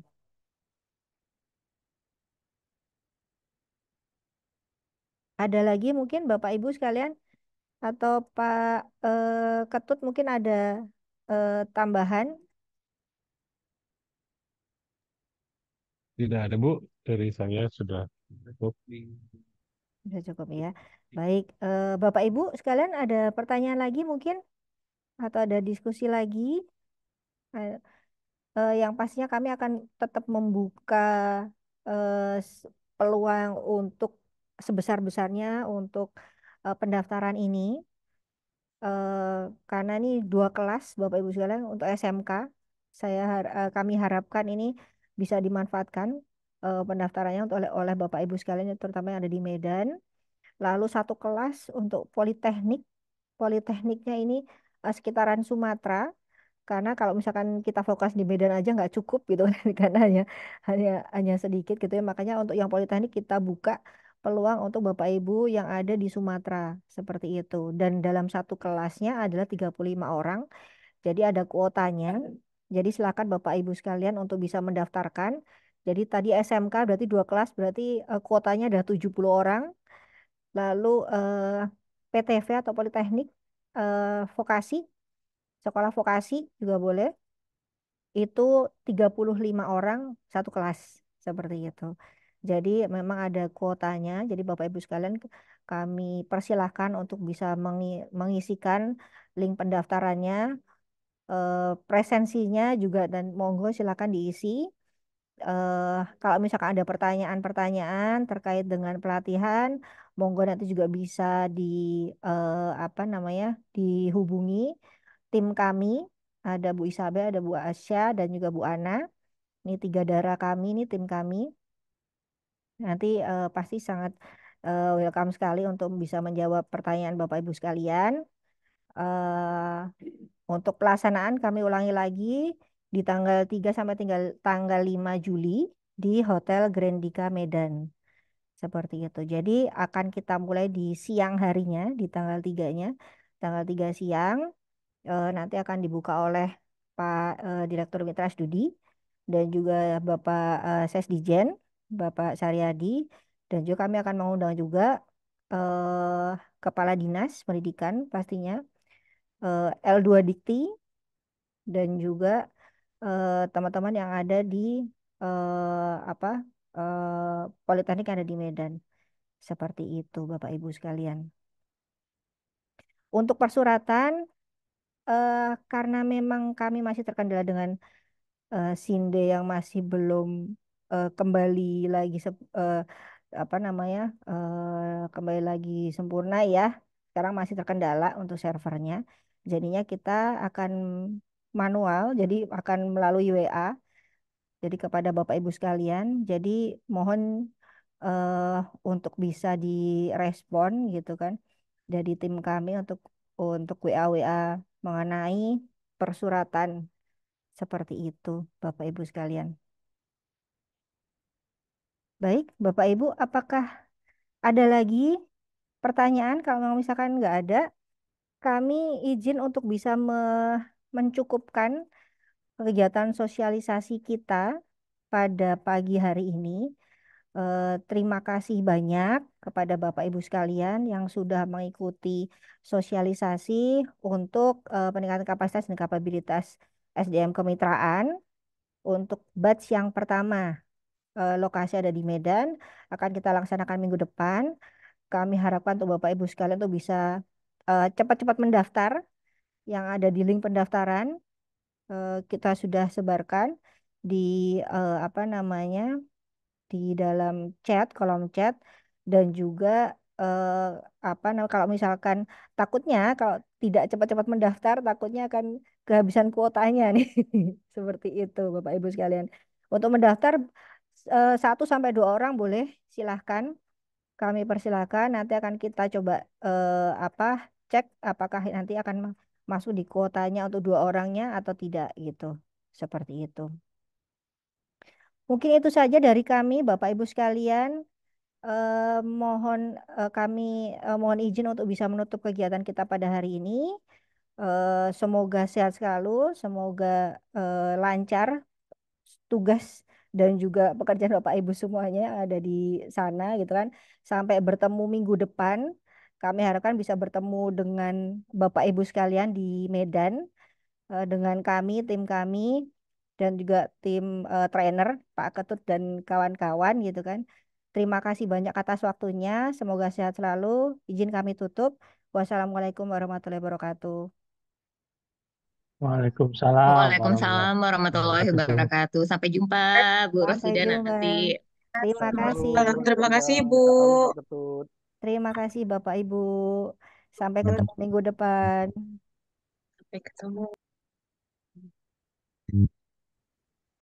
Ada lagi mungkin Bapak Ibu sekalian atau Pak Ketut mungkin ada tambahan? Tidak ada Bu, dari saya sudah cukup. Sudah cukup ya. Baik, Bapak Ibu sekalian ada pertanyaan lagi mungkin atau ada diskusi lagi? Eh, yang pastinya kami akan tetap membuka peluang untuk sebesar-besarnya untuk pendaftaran ini. Karena ini 2 kelas Bapak Ibu sekalian untuk SMK. Kami harapkan ini bisa dimanfaatkan pendaftarannya untuk oleh Bapak Ibu sekalian terutama yang ada di Medan. Lalu 1 kelas untuk Politeknik. Politekniknya ini sekitaran Sumatera. Karena kalau misalkan kita fokus di Medan aja nggak cukup gitu kan, karena hanya sedikit gitu ya. Makanya untuk yang Politeknik kita buka peluang untuk Bapak Ibu yang ada di Sumatera seperti itu. Dan dalam 1 kelasnya adalah 35 orang. Jadi ada kuotanya. Jadi silakan Bapak Ibu sekalian untuk bisa mendaftarkan. Jadi tadi SMK berarti 2 kelas berarti kuotanya ada 70 orang. Lalu PTV atau Politeknik vokasi, sekolah vokasi juga boleh. Itu 35 orang 1 kelas seperti itu. Jadi memang ada kuotanya. Jadi Bapak Ibu sekalian kami persilahkan untuk bisa mengisikan link pendaftarannya, presensinya juga dan monggo silakan diisi. Kalau misalkan ada pertanyaan-pertanyaan terkait dengan pelatihan, monggo nanti juga bisa di apa namanya dihubungi tim kami. Ada Bu Isabel, ada Bu Asya, dan juga Bu Ana. Ini 3 darah kami, ini tim kami. Nanti pasti sangat welcome sekali untuk bisa menjawab pertanyaan Bapak Ibu sekalian. eh untuk pelaksanaan kami ulangi lagi di tanggal 3 sampai tanggal 5 Juli di Hotel Grandika Medan. Seperti itu. Jadi akan kita mulai di siang harinya di tanggal 3-nya. Tanggal 3 siang nanti akan dibuka oleh Pak Direktur Mitra Studi dan juga Bapak Sesdijen, Bapak Saryadi, dan juga kami akan mengundang juga Kepala Dinas Pendidikan pastinya, L2 Dikti, dan juga teman-teman yang ada di apa Politeknik yang ada di Medan. Seperti itu, Bapak Ibu sekalian. Untuk persuratan, karena memang kami masih terkendala dengan Sinde yang masih belum kembali lagi apa namanya kembali lagi sempurna ya. sekarang masih terkendala untuk servernya. Jadinya kita akan manual, jadi akan melalui WA. Jadi kepada Bapak Ibu sekalian, jadi mohon eh, untuk bisa direspon gitu kan dari tim kami untuk WA mengenai persuratan seperti itu, Bapak Ibu sekalian. Baik, Bapak Ibu, apakah ada lagi pertanyaan? Kalau misalkan nggak ada, kami izin untuk bisa mencukupkan kegiatan sosialisasi kita pada pagi hari ini. Terima kasih banyak kepada Bapak Ibu sekalian yang sudah mengikuti sosialisasi untuk peningkatan kapasitas dan kapabilitas SDM kemitraan untuk batch yang pertama. Lokasi ada di Medan, akan kita laksanakan minggu depan. Kami harapkan untuk Bapak Ibu sekalian untuk bisa cepat-cepat mendaftar. Yang ada di link pendaftaran kita sudah sebarkan di apa namanya di dalam chat, kolom chat, dan juga eh, kalau misalkan takutnya kalau tidak cepat-cepat mendaftar takutnya akan kehabisan kuotanya nih. Seperti itu Bapak Ibu sekalian. Untuk mendaftar 1 sampai 2 orang boleh, silahkan. Kami persilahkan, nanti akan kita coba apa cek apakah nanti akan masuk di kuotanya untuk 2 orangnya atau tidak gitu. Seperti itu. Mungkin itu saja dari kami, Bapak Ibu sekalian. Mohon kami mohon izin untuk bisa menutup kegiatan kita pada hari ini. Semoga sehat selalu, semoga lancar tugas dan juga pekerjaan Bapak Ibu semuanya yang ada di sana gitu kan. Sampai bertemu minggu depan. Kami harapkan bisa bertemu dengan Bapak Ibu sekalian di Medan dengan kami, tim kami dan juga tim trainer Pak Ketut dan kawan-kawan gitu kan. Terima kasih banyak atas waktunya. Semoga sehat selalu. Izin kami tutup. Wassalamualaikum warahmatullahi wabarakatuh. Waalaikumsalam Waalaikumsalam warahmatullahi warahmatullahi wabarakatuh. wabarakatuh. Sampai jumpa Bu Sampai Rosida jumpa. nanti. Terima kasih. Terima kasih, Bu. Pak Ketut. Terima kasih Bapak Ibu. Sampai ketemu minggu depan. Sampai ketemu.